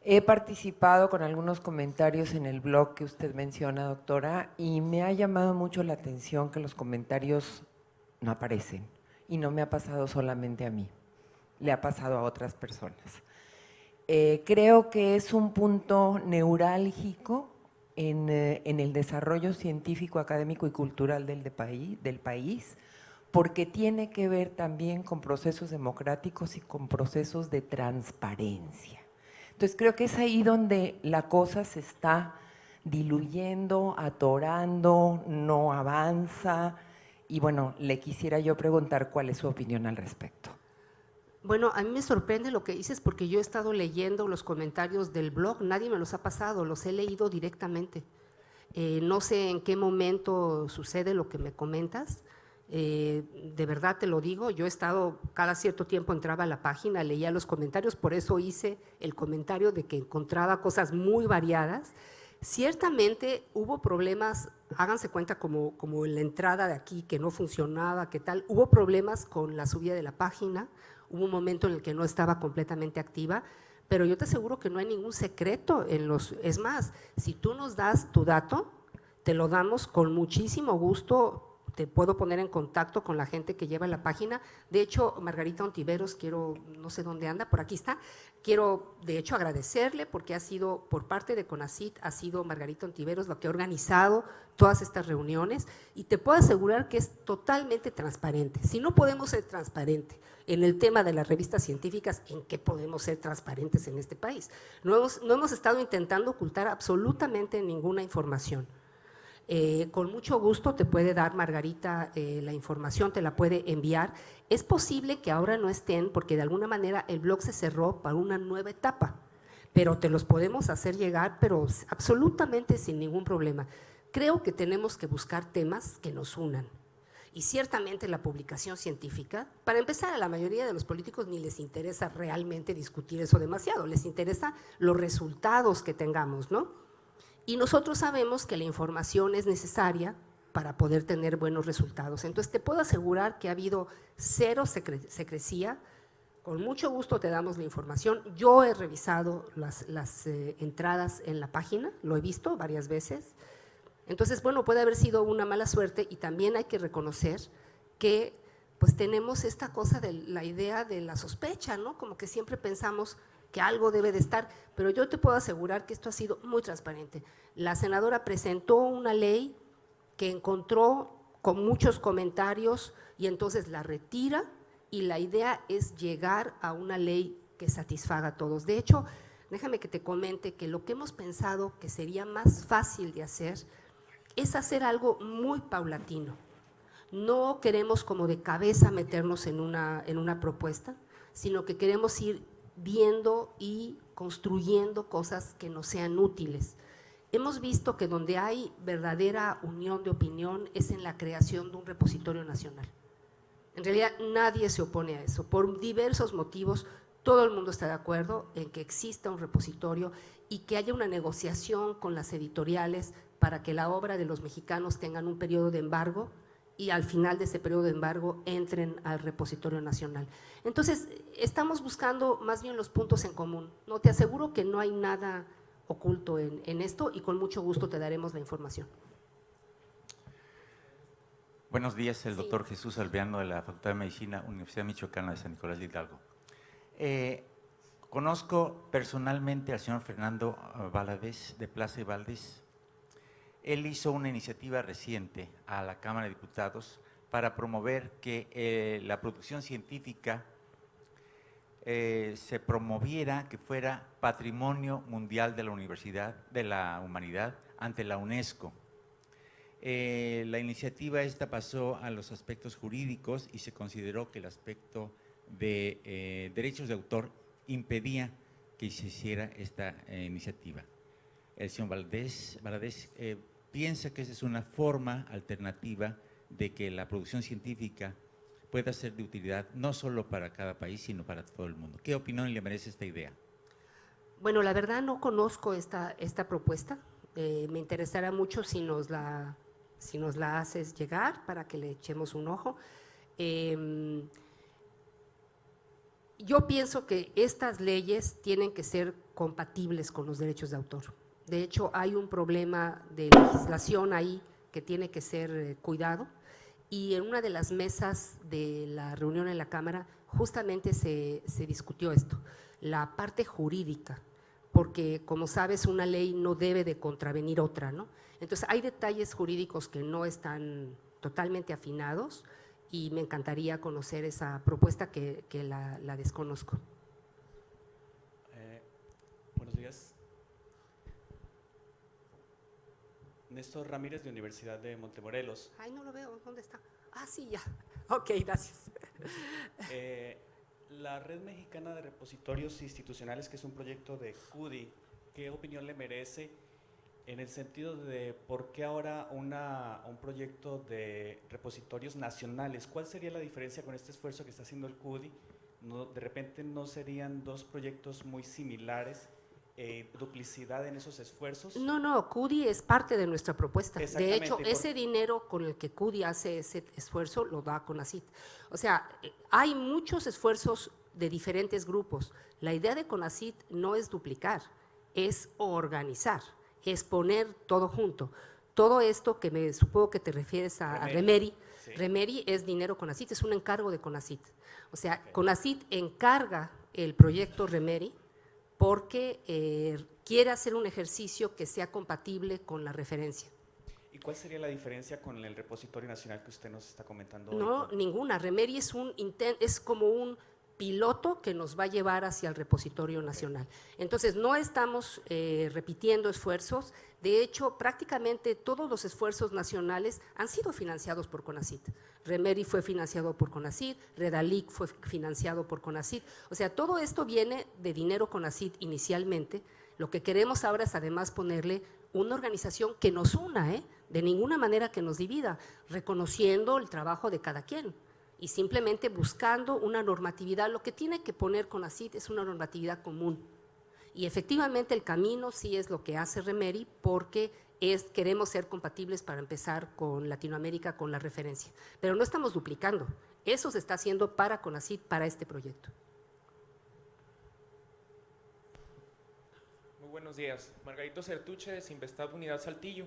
He participado con algunos comentarios en el blog que usted menciona, doctora, y me ha llamado mucho la atención que los comentarios no aparecen y no me ha pasado solamente a mí, le ha pasado a otras personas. Creo que es un punto neurálgico en el desarrollo científico, académico y cultural del país, porque tiene que ver también con procesos democráticos y con procesos de transparencia. Entonces creo que es ahí donde la cosa se está diluyendo, atorando, no avanza, y bueno, le quisiera yo preguntar cuál es su opinión al respecto. Bueno, a mí me sorprende lo que dices porque yo he estado leyendo los comentarios del blog, nadie me los ha pasado, los he leído directamente. No sé en qué momento sucede lo que me comentas, de verdad te lo digo, yo he estado, cada cierto tiempo entraba a la página, leía los comentarios, por eso hice el comentario de que encontraba cosas muy variadas. Ciertamente hubo problemas, háganse cuenta como en la entrada de aquí que no funcionaba, que tal, hubo problemas con la subida de la página, hubo un momento en el que no estaba completamente activa, pero yo te aseguro que no hay ningún secreto en los, es más, si tú nos das tu dato, te lo damos con muchísimo gusto, te puedo poner en contacto con la gente que lleva la página. De hecho, Margarita Ontiveros, quiero, no sé dónde anda, por aquí está, quiero de hecho agradecerle porque ha sido, por parte de CONACYT, ha sido Margarita Ontiveros la que ha organizado todas estas reuniones y te puedo asegurar que es totalmente transparente. Si no podemos ser transparentes en el tema de las revistas científicas, ¿en qué podemos ser transparentes en este país? No hemos estado intentando ocultar absolutamente ninguna información. Con mucho gusto te puede dar Margarita la información, te la puede enviar. Es posible que ahora no estén porque de alguna manera el blog se cerró para una nueva etapa, pero te los podemos hacer llegar, pero absolutamente sin ningún problema. Creo que tenemos que buscar temas que nos unan. Y ciertamente la publicación científica, para empezar, a la mayoría de los políticos ni les interesa realmente discutir eso demasiado, les interesa los resultados que tengamos, ¿no? Y nosotros sabemos que la información es necesaria para poder tener buenos resultados. Entonces, te puedo asegurar que ha habido cero secrecía. Con mucho gusto te damos la información. Yo he revisado las entradas en la página, lo he visto varias veces. Entonces, bueno, puede haber sido una mala suerte y también hay que reconocer que pues tenemos esta cosa de la idea de la sospecha, ¿no? Como que siempre pensamos que algo debe de estar, pero yo te puedo asegurar que esto ha sido muy transparente. La senadora presentó una ley que encontró con muchos comentarios y entonces la retira y la idea es llegar a una ley que satisfaga a todos. De hecho, déjame que te comente que lo que hemos pensado que sería más fácil de hacer es hacer algo muy paulatino. No queremos como de cabeza meternos en una propuesta, sino que queremos ir viendo y construyendo cosas que nos sean útiles. Hemos visto que donde hay verdadera unión de opinión es en la creación de un repositorio nacional. En realidad nadie se opone a eso, por diversos motivos, todo el mundo está de acuerdo en que exista un repositorio y que haya una negociación con las editoriales para que la obra de los mexicanos tengan un periodo de embargo y al final de ese periodo de embargo entren al repositorio nacional. Entonces, estamos buscando más bien los puntos en común. No, te aseguro que no hay nada oculto en esto y con mucho gusto te daremos la información. Buenos días, el doctor Jesús Alveano de la Facultad de Medicina, Universidad Michoacana de San Nicolás de Hidalgo. Conozco personalmente al señor Fernando Valadez, de Plaza y Valdés. Él hizo una iniciativa reciente a la Cámara de Diputados para promover que la producción científica se promoviera, que fuera Patrimonio Mundial de la Universidad, de la Humanidad, ante la UNESCO. La iniciativa esta pasó a los aspectos jurídicos y se consideró que el aspecto de derechos de autor impedía que se hiciera esta iniciativa. El señor Valadez piensa que esa es una forma alternativa de que la producción científica pueda ser de utilidad no solo para cada país, sino para todo el mundo. ¿Qué opinión le merece esta idea? Bueno, la verdad no conozco esta propuesta. Me interesará mucho si nos la haces llegar para que le echemos un ojo. Yo pienso que estas leyes tienen que ser compatibles con los derechos de autor. De hecho, hay un problema de legislación ahí que tiene que ser cuidado, y en una de las mesas de la reunión en la Cámara justamente se discutió esto, la parte jurídica, porque como sabes una ley no debe de contravenir otra, ¿no? Entonces hay detalles jurídicos que no están totalmente afinados y me encantaría conocer esa propuesta que la desconozco. Buenos días. Néstor Ramírez, de Universidad de Montemorelos. Ay, no lo veo, ¿dónde está? Ah, sí, ya. Ok, gracias. La Red Mexicana de Repositorios Institucionales, que es un proyecto de CUDI, ¿qué opinión le merece en el sentido de por qué ahora un proyecto de repositorios nacionales? ¿Cuál sería la diferencia con este esfuerzo que está haciendo el CUDI? ¿De repente no serían dos proyectos muy similares? ¿Duplicidad en esos esfuerzos? No, CUDI es parte de nuestra propuesta. De Exactamente, hecho, ese dinero con el que CUDI hace ese esfuerzo lo da CONACYT. O sea, hay muchos esfuerzos de diferentes grupos. La idea de CONACYT no es duplicar, es organizar, es poner todo junto. Todo esto que me supongo que te refieres a Remeri, sí. Remeri es dinero CONACYT, es un encargo de CONACYT. O sea, okay. CONACYT encarga el proyecto Remeri porque quiere hacer un ejercicio que sea compatible con la referencia. ¿Y cuál sería la diferencia con el repositorio nacional que usted nos está comentando No, hoy? Ninguna. Remeri es como un piloto que nos va a llevar hacia el repositorio nacional. Entonces, no estamos repitiendo esfuerzos. De hecho, prácticamente todos los esfuerzos nacionales han sido financiados por CONACYT. Remeri fue financiado por CONACYT, Redalic fue financiado por CONACYT. O sea, todo esto viene de dinero CONACYT inicialmente. Lo que queremos ahora es además ponerle una organización que nos una, de ninguna manera que nos divida, reconociendo el trabajo de cada quien y simplemente buscando una normatividad. Lo que tiene que poner CONACYT es una normatividad común. Y efectivamente el camino sí es lo que hace Remeri, porque queremos ser compatibles para empezar con Latinoamérica, con la referencia. Pero no estamos duplicando, eso se está haciendo para CONACYT, para este proyecto. Muy buenos días, Margarito Certuche de Sinvestad Unidad Saltillo.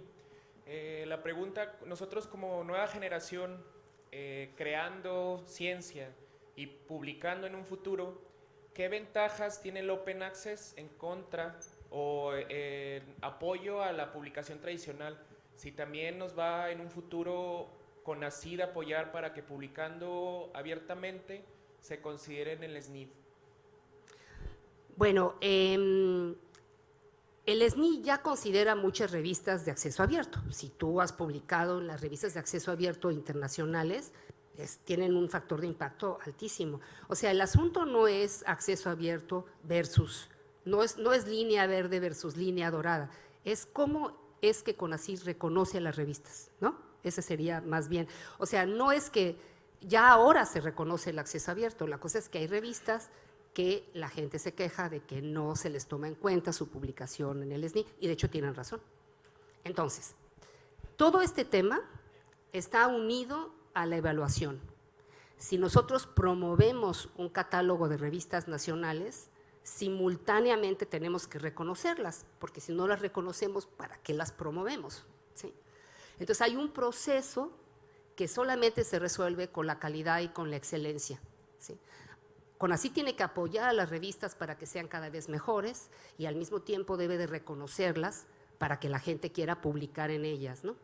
La pregunta, nosotros como nueva generación, creando ciencia y publicando en un futuro, ¿qué ventajas tiene el Open Access en contra o en apoyo a la publicación tradicional? Si también nos va en un futuro CONACYT apoyar para que publicando abiertamente se considere en el SNID. Bueno, el SNI ya considera muchas revistas de acceso abierto. Si tú has publicado en las revistas de acceso abierto internacionales, tienen un factor de impacto altísimo. O sea, el asunto no es acceso abierto versus, no es línea verde versus línea dorada, es cómo es que CONACYT reconoce a las revistas, ¿no? Ese sería más bien. O sea, no es que ya ahora se reconoce el acceso abierto, la cosa es que hay revistas que la gente se queja de que no se les toma en cuenta su publicación en el SNI, y de hecho tienen razón. Entonces, todo este tema está unido a la evaluación. Si nosotros promovemos un catálogo de revistas nacionales, simultáneamente tenemos que reconocerlas, porque si no las reconocemos, ¿para qué las promovemos? ¿Sí? Entonces hay un proceso que solamente se resuelve con la calidad y con la excelencia, ¿sí? CONACYT tiene que apoyar a las revistas para que sean cada vez mejores y al mismo tiempo debe de reconocerlas para que la gente quiera publicar en ellas, ¿no?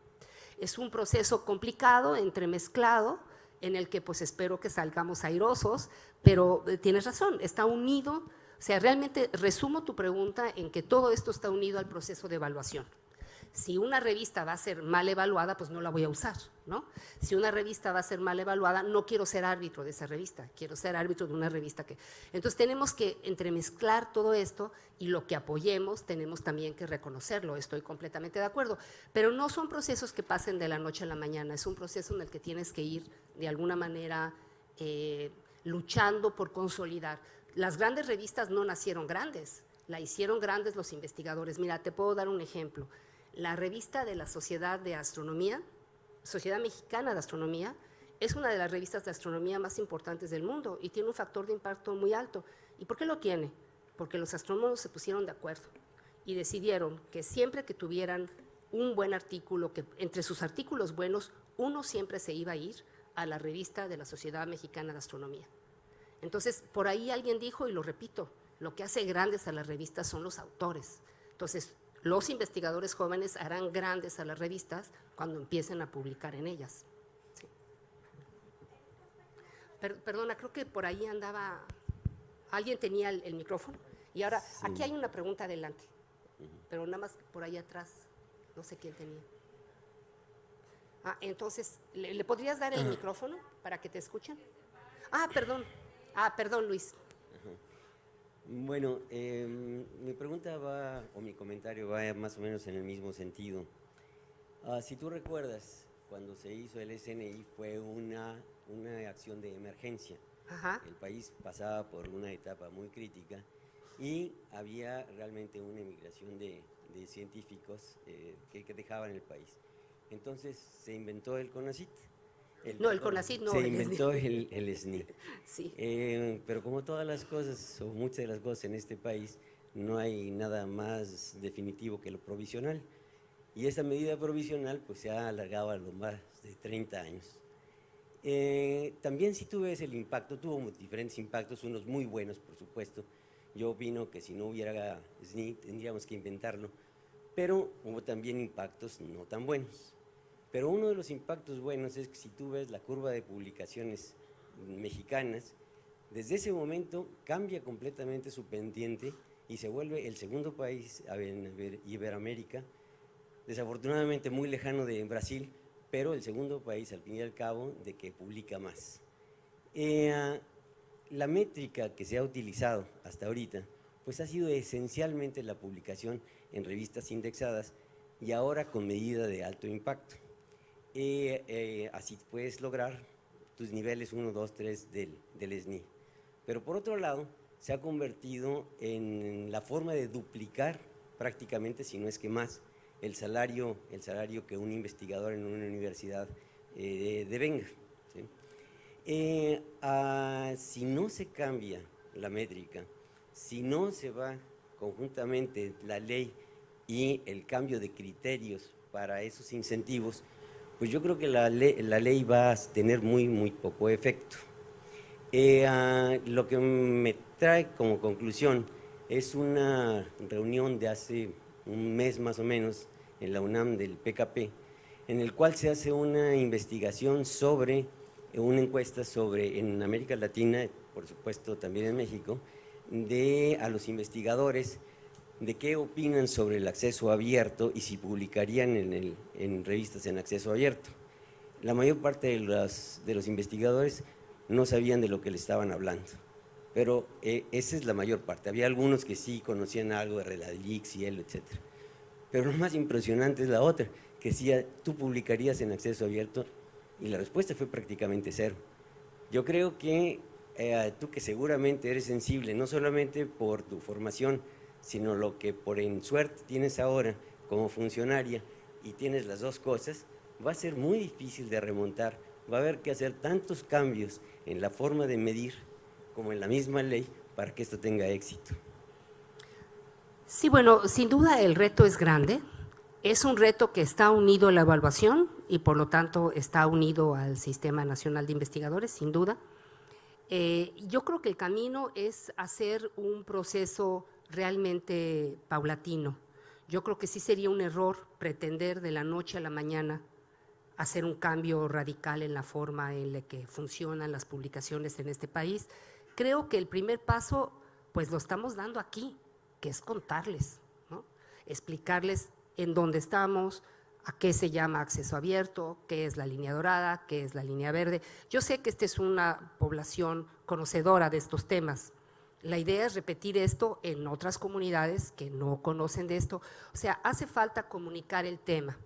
Es un proceso complicado, entremezclado, en el que pues espero que salgamos airosos, pero tienes razón, está unido, o sea, realmente resumo tu pregunta en que todo esto está unido al proceso de evaluación. Si una revista va a ser mal evaluada, pues no la voy a usar, ¿no? Si una revista va a ser mal evaluada, no quiero ser árbitro de esa revista, quiero ser árbitro de una revista que… Entonces tenemos que entremezclar todo esto y lo que apoyemos tenemos también que reconocerlo, estoy completamente de acuerdo, pero no son procesos que pasen de la noche a la mañana, es un proceso en el que tienes que ir de alguna manera luchando por consolidar. Las grandes revistas no nacieron grandes, la hicieron grandes los investigadores. Mira, te puedo dar un ejemplo. La revista de la Sociedad de Astronomía, Sociedad Mexicana de Astronomía, es una de las revistas de astronomía más importantes del mundo y tiene un factor de impacto muy alto. ¿Y por qué lo tiene? Porque los astrónomos se pusieron de acuerdo y decidieron que siempre que tuvieran un buen artículo, que entre sus artículos buenos, uno siempre se iba a ir a la revista de la Sociedad Mexicana de Astronomía. Entonces, por ahí alguien dijo, y lo repito, lo que hace grandes a las revistas son los autores. Entonces, los investigadores jóvenes harán grandes a las revistas cuando empiecen a publicar en ellas. Sí. Perdona, creo que por ahí andaba, alguien tenía el micrófono, y ahora Sí. aquí hay una pregunta adelante, pero nada más por ahí atrás, no sé quién tenía. Entonces, ¿le podrías dar el micrófono para que te escuchen? Perdón, Luis. Bueno, mi pregunta va, o mi comentario va más o menos en el mismo sentido. Si tú recuerdas, cuando se hizo el SNI fue una acción de emergencia. Ajá. El país pasaba por una etapa muy crítica y había realmente una emigración de científicos que dejaban el país. Entonces se inventó el CONACYT. El CONACYT no. Se inventó el SNI. Sí. Pero como todas las cosas, o muchas de las cosas en este país, no hay nada más definitivo que lo provisional. Y esta medida provisional pues se ha alargado a lo más de 30 años. También si tú ves el impacto, tuvo diferentes impactos, unos muy buenos por supuesto. Yo opino que si no hubiera SNI tendríamos que inventarlo, pero hubo también impactos no tan buenos. Pero uno de los impactos buenos es que si tú ves la curva de publicaciones mexicanas, desde ese momento cambia completamente su pendiente y se vuelve el segundo país en Iberoamérica, desafortunadamente muy lejano de Brasil, pero el segundo país al fin y al cabo de que publica más. La métrica que se ha utilizado hasta ahorita pues ha sido esencialmente la publicación en revistas indexadas y ahora con medida de alto impacto. Así puedes lograr tus niveles 1, 2, 3 del SNI. Pero por otro lado, se ha convertido en la forma de duplicar prácticamente, si no es que más, el salario que un investigador en una universidad devenga. ¿Sí? Si no se cambia la métrica, si no se va conjuntamente la ley y el cambio de criterios para esos incentivos, pues yo creo que la ley va a tener muy poco efecto. Lo que me trae como conclusión es una reunión de hace un mes más o menos en la UNAM del PKP, en el cual se hace una investigación sobre, una encuesta sobre, en América Latina, por supuesto también en México, a los investigadores de qué opinan sobre el acceso abierto y si publicarían en revistas en acceso abierto. La mayor parte de los investigadores no sabían de lo que le estaban hablando, pero esa es la mayor parte. Había algunos que sí conocían algo de Redalix, Cielo, etc. Pero lo más impresionante es la otra, que decía, ¿tú publicarías en acceso abierto? Y la respuesta fue prácticamente cero. Yo creo que tú que seguramente eres sensible, no solamente por tu formación, sino lo que por en suerte tienes ahora como funcionaria y tienes las dos cosas, va a ser muy difícil de remontar. Va a haber que hacer tantos cambios en la forma de medir como en la misma ley para que esto tenga éxito. Sí, bueno, sin duda el reto es grande. Es un reto que está unido a la evaluación y por lo tanto está unido al Sistema Nacional de Investigadores, sin duda. Yo creo que el camino es hacer un proceso realmente paulatino. Yo creo que sí sería un error pretender de la noche a la mañana hacer un cambio radical en la forma en la que funcionan las publicaciones en este país. Creo que el primer paso pues lo estamos dando aquí, que es contarles, ¿no? Explicarles en dónde estamos, a qué se llama acceso abierto, qué es la línea dorada, qué es la línea verde. Yo sé que esta es una población conocedora de estos temas. La idea es repetir esto en otras comunidades que no conocen de esto. O sea, hace falta comunicar el tema.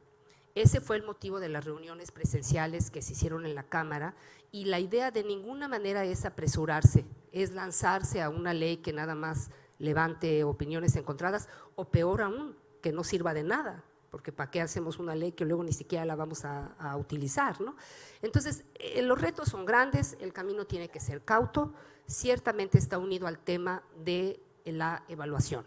Ese fue el motivo de las reuniones presenciales que se hicieron en la Cámara, y la idea de ninguna manera es apresurarse, es lanzarse a una ley que nada más levante opiniones encontradas, o peor aún, que no sirva de nada, porque ¿para qué hacemos una ley que luego ni siquiera la vamos a utilizar, ¿no? Entonces, los retos son grandes, el camino tiene que ser cauto, ciertamente está unido al tema de la evaluación,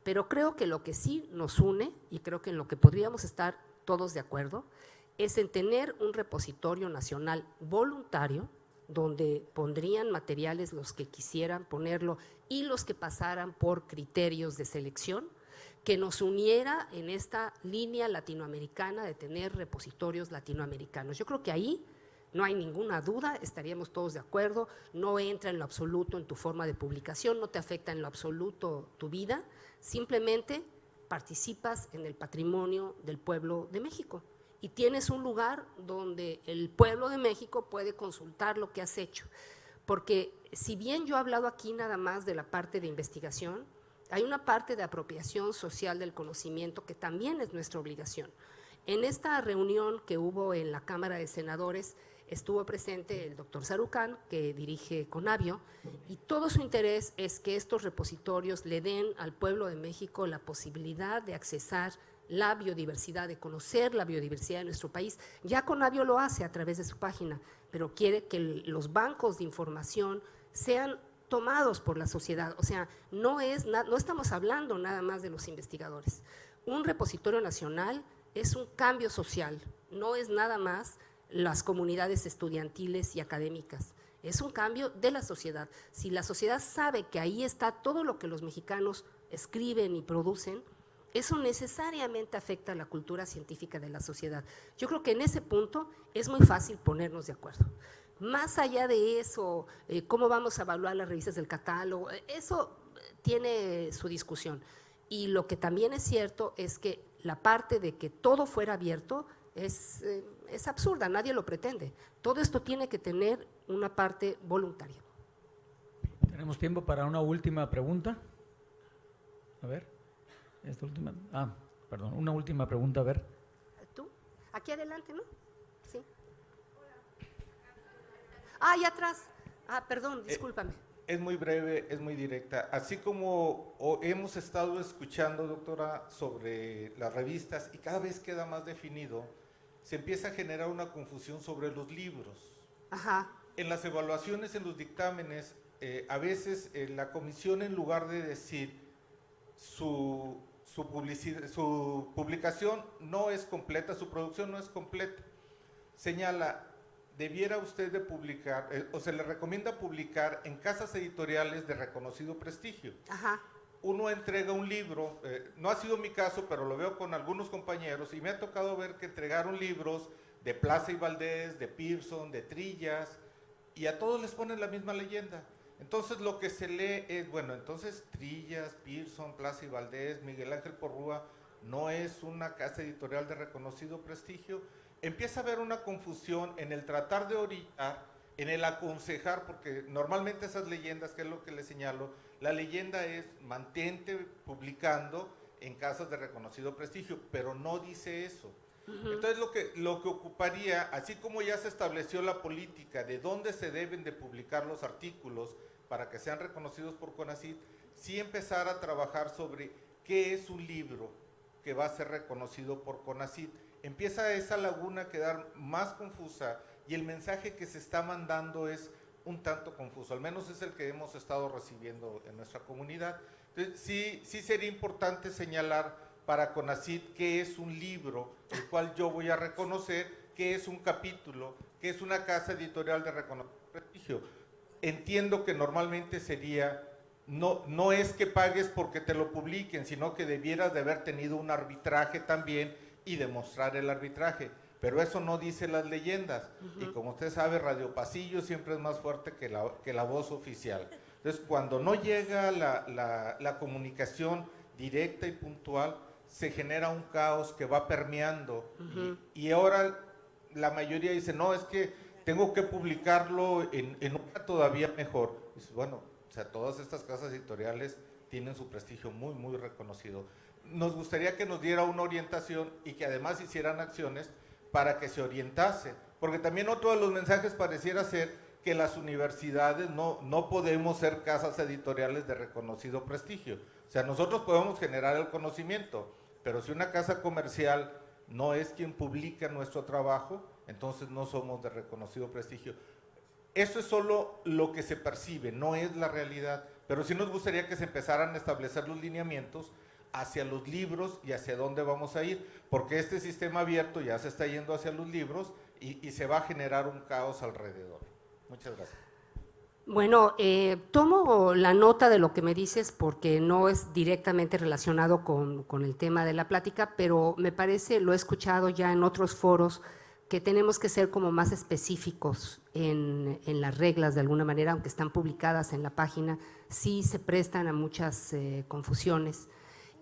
pero creo que lo que sí nos une, y creo que en lo que podríamos estar todos de acuerdo, es en tener un repositorio nacional voluntario, donde pondrían materiales los que quisieran ponerlo y los que pasaran por criterios de selección, que nos uniera en esta línea latinoamericana de tener repositorios latinoamericanos. Yo creo que ahí no hay ninguna duda, estaríamos todos de acuerdo, no entra en lo absoluto en tu forma de publicación, no te afecta en lo absoluto tu vida, simplemente participas en el patrimonio del pueblo de México y tienes un lugar donde el pueblo de México puede consultar lo que has hecho. Porque si bien yo he hablado aquí nada más de la parte de investigación, hay una parte de apropiación social del conocimiento que también es nuestra obligación. En esta reunión que hubo en la Cámara de Senadores estuvo presente el doctor Sarucán, que dirige Conavio, y todo su interés es que estos repositorios le den al pueblo de México la posibilidad de accesar la biodiversidad, de conocer la biodiversidad de nuestro país. Ya Conavio lo hace a través de su página, pero quiere que los bancos de información sean tomados por la sociedad. O sea, no estamos hablando nada más de los investigadores. Un repositorio nacional es un cambio social, no es nada más las comunidades estudiantiles y académicas, es un cambio de la sociedad. Si la sociedad sabe que ahí está todo lo que los mexicanos escriben y producen, eso necesariamente afecta a la cultura científica de la sociedad. Yo creo que en ese punto es muy fácil ponernos de acuerdo. Más allá de eso, cómo vamos a evaluar las revistas del catálogo, eso tiene su discusión. Y lo que también es cierto es que la parte de que todo fuera abierto es absurda, nadie lo pretende. Todo esto tiene que tener una parte voluntaria. Tenemos tiempo para una última pregunta. A ver, una última pregunta, a ver. ¿Tú? Aquí adelante, ¿no? Sí. Ahí atrás. Perdón, discúlpame. Es muy breve, es muy directa. Así como hemos estado escuchando, doctora, sobre las revistas y cada vez queda más definido, se empieza a generar una confusión sobre los libros. Ajá. En las evaluaciones, en los dictámenes, a veces la comisión, en lugar de decir su publicación no es completa, su producción no es completa, señala: debiera usted de publicar, o se le recomienda publicar en casas editoriales de reconocido prestigio. Ajá. Uno entrega un libro, no ha sido mi caso, pero lo veo con algunos compañeros, y me ha tocado ver que entregaron libros de Plaza y Valdés, de Pearson, de Trillas, y a todos les ponen la misma leyenda. Entonces lo que se lee es, bueno, entonces Trillas, Pearson, Plaza y Valdés, Miguel Ángel Porrúa, no es una casa editorial de reconocido prestigio. Empieza a haber una confusión en el tratar de orillar, en el aconsejar, porque normalmente esas leyendas, que es lo que les señalo, la leyenda es mantente publicando en casas de reconocido prestigio, pero no dice eso. Entonces lo que ocuparía, así como ya se estableció la política de dónde se deben de publicar los artículos para que sean reconocidos por CONACYT, sí empezar a trabajar sobre qué es un libro que va a ser reconocido por CONACYT. Empieza esa laguna a quedar más confusa y el mensaje que se está mandando es un tanto confuso, al menos es el que hemos estado recibiendo en nuestra comunidad. Entonces, sí sería importante señalar para CONACYT qué es un libro, el cual yo voy a reconocer, qué es un capítulo, qué es una casa editorial de reconocido prestigio. Entiendo que normalmente sería, no es que pagues porque te lo publiquen, sino que debieras de haber tenido un arbitraje también y demostrar el arbitraje, pero eso no dice las leyendas, y como usted sabe, Radio Pasillo siempre es más fuerte que la voz oficial. Entonces, cuando no llega la comunicación directa y puntual, se genera un caos que va permeando, y ahora la mayoría dice, no, es que tengo que publicarlo en una todavía mejor. Dice, bueno, o sea, todas estas casas editoriales tienen su prestigio muy, muy reconocido. nos gustaría que nos diera una orientación y que además hicieran acciones para que se orientase, porque también otro de los mensajes pareciera ser que las universidades no podemos ser casas editoriales de reconocido prestigio. O sea, nosotros podemos generar el conocimiento, pero si una casa comercial no es quien publica nuestro trabajo, entonces no somos de reconocido prestigio. Eso es solo lo que se percibe, no es la realidad, pero sí nos gustaría que se empezaran a establecer los lineamientos hacia los libros y hacia dónde vamos a ir, porque este sistema abierto ya se está yendo hacia los libros y se va a generar un caos alrededor. Muchas gracias. Bueno, tomo la nota de lo que me dices porque no es directamente relacionado con el tema de la plática, pero me parece, lo he escuchado ya en otros foros, que tenemos que ser como más específicos en las reglas de alguna manera, aunque están publicadas en la página, sí se prestan a muchas confusiones.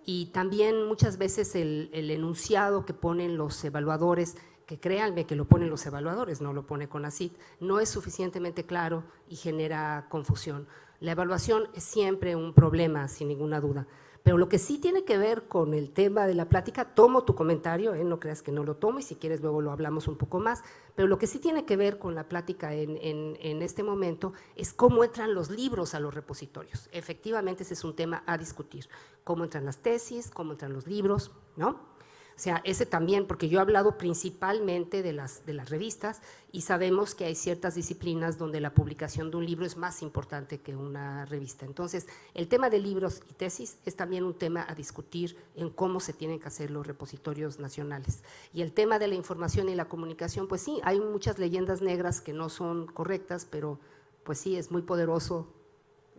Y también muchas veces el enunciado que ponen los evaluadores, que créanme que lo ponen los evaluadores, no lo pone CONACYT, no es suficientemente claro y genera confusión. La evaluación es siempre un problema, sin ninguna duda. Pero lo que sí tiene que ver con el tema de la plática, tomo tu comentario, no creas que no lo tomo y si quieres luego lo hablamos un poco más, pero lo que sí tiene que ver con la plática en este momento es cómo entran los libros a los repositorios. Efectivamente ese es un tema a discutir, cómo entran las tesis, cómo entran los libros, ¿no? O sea, ese también, porque yo he hablado principalmente de las revistas y sabemos que hay ciertas disciplinas donde la publicación de un libro es más importante que una revista. Entonces, el tema de libros y tesis es también un tema a discutir en cómo se tienen que hacer los repositorios nacionales. Y el tema de la información y la comunicación, pues sí, hay muchas leyendas negras que no son correctas, pero pues sí, es muy poderoso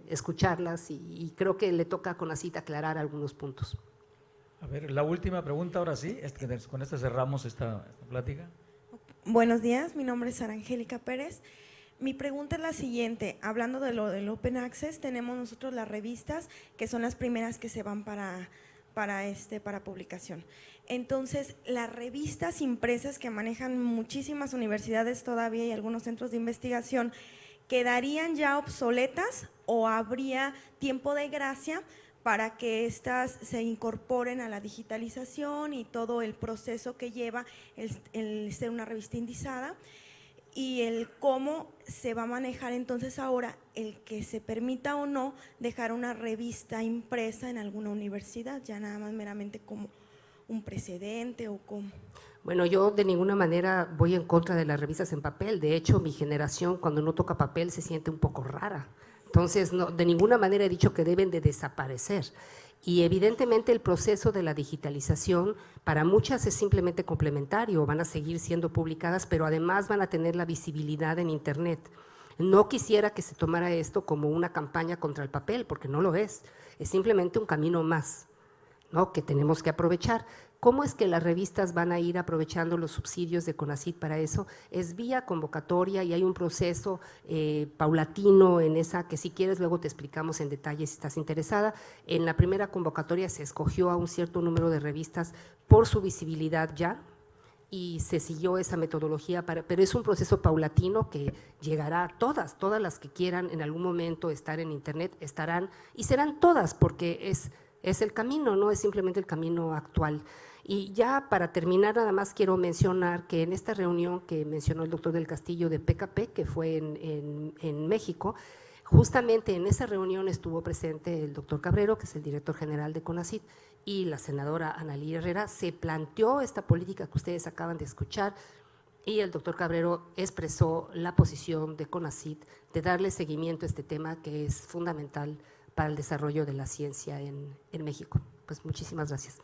escucharlas y creo que le toca a CONACYT aclarar algunos puntos. A ver, la última pregunta, ahora sí, con esta cerramos esta plática. Buenos días, mi nombre es Sara Angélica Pérez. Mi pregunta es la siguiente, hablando de lo del Open Access, tenemos nosotros las revistas, que son las primeras que se van para publicación. Entonces, las revistas impresas que manejan muchísimas universidades todavía y algunos centros de investigación, ¿quedarían ya obsoletas o habría tiempo de gracia para que éstas se incorporen a la digitalización y todo el proceso que lleva el ser una revista indizada? Y el cómo se va a manejar entonces ahora el que se permita o no dejar una revista impresa en alguna universidad, ya nada más meramente como un precedente o como… Bueno, yo de ninguna manera voy en contra de las revistas en papel, de hecho mi generación cuando no toca papel se siente un poco rara. Entonces, no, de ninguna manera he dicho que deben de desaparecer. Y evidentemente el proceso de la digitalización para muchas es simplemente complementario, van a seguir siendo publicadas, pero además van a tener la visibilidad en Internet. No quisiera que se tomara esto como una campaña contra el papel, porque no lo es simplemente un camino más, ¿no?, que tenemos que aprovechar. ¿Cómo es que las revistas van a ir aprovechando los subsidios de CONACYT para eso? Es vía convocatoria y hay un proceso paulatino en esa, que si quieres luego te explicamos en detalle si estás interesada. En la primera convocatoria se escogió a un cierto número de revistas por su visibilidad ya y se siguió esa metodología, pero es un proceso paulatino que llegará a todas las que quieran en algún momento estar en Internet, estarán y serán todas porque es el camino, no es simplemente el camino actual. Y ya para terminar, nada más quiero mencionar que en esta reunión que mencionó el doctor del Castillo de PKP, que fue en México, justamente en esa reunión estuvo presente el doctor Cabrero, que es el director general de CONACYT, y la senadora Analí Herrera. Se planteó esta política que ustedes acaban de escuchar y el doctor Cabrero expresó la posición de CONACYT de darle seguimiento a este tema que es fundamental para el desarrollo de la ciencia en México. Pues muchísimas gracias.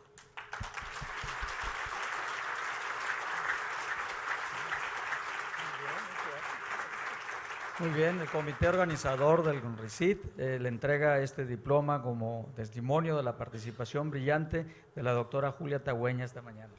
Muy bien, el comité organizador del CONRICIT le entrega este diploma como testimonio de la participación brillante de la doctora Julia Tagüeña esta mañana.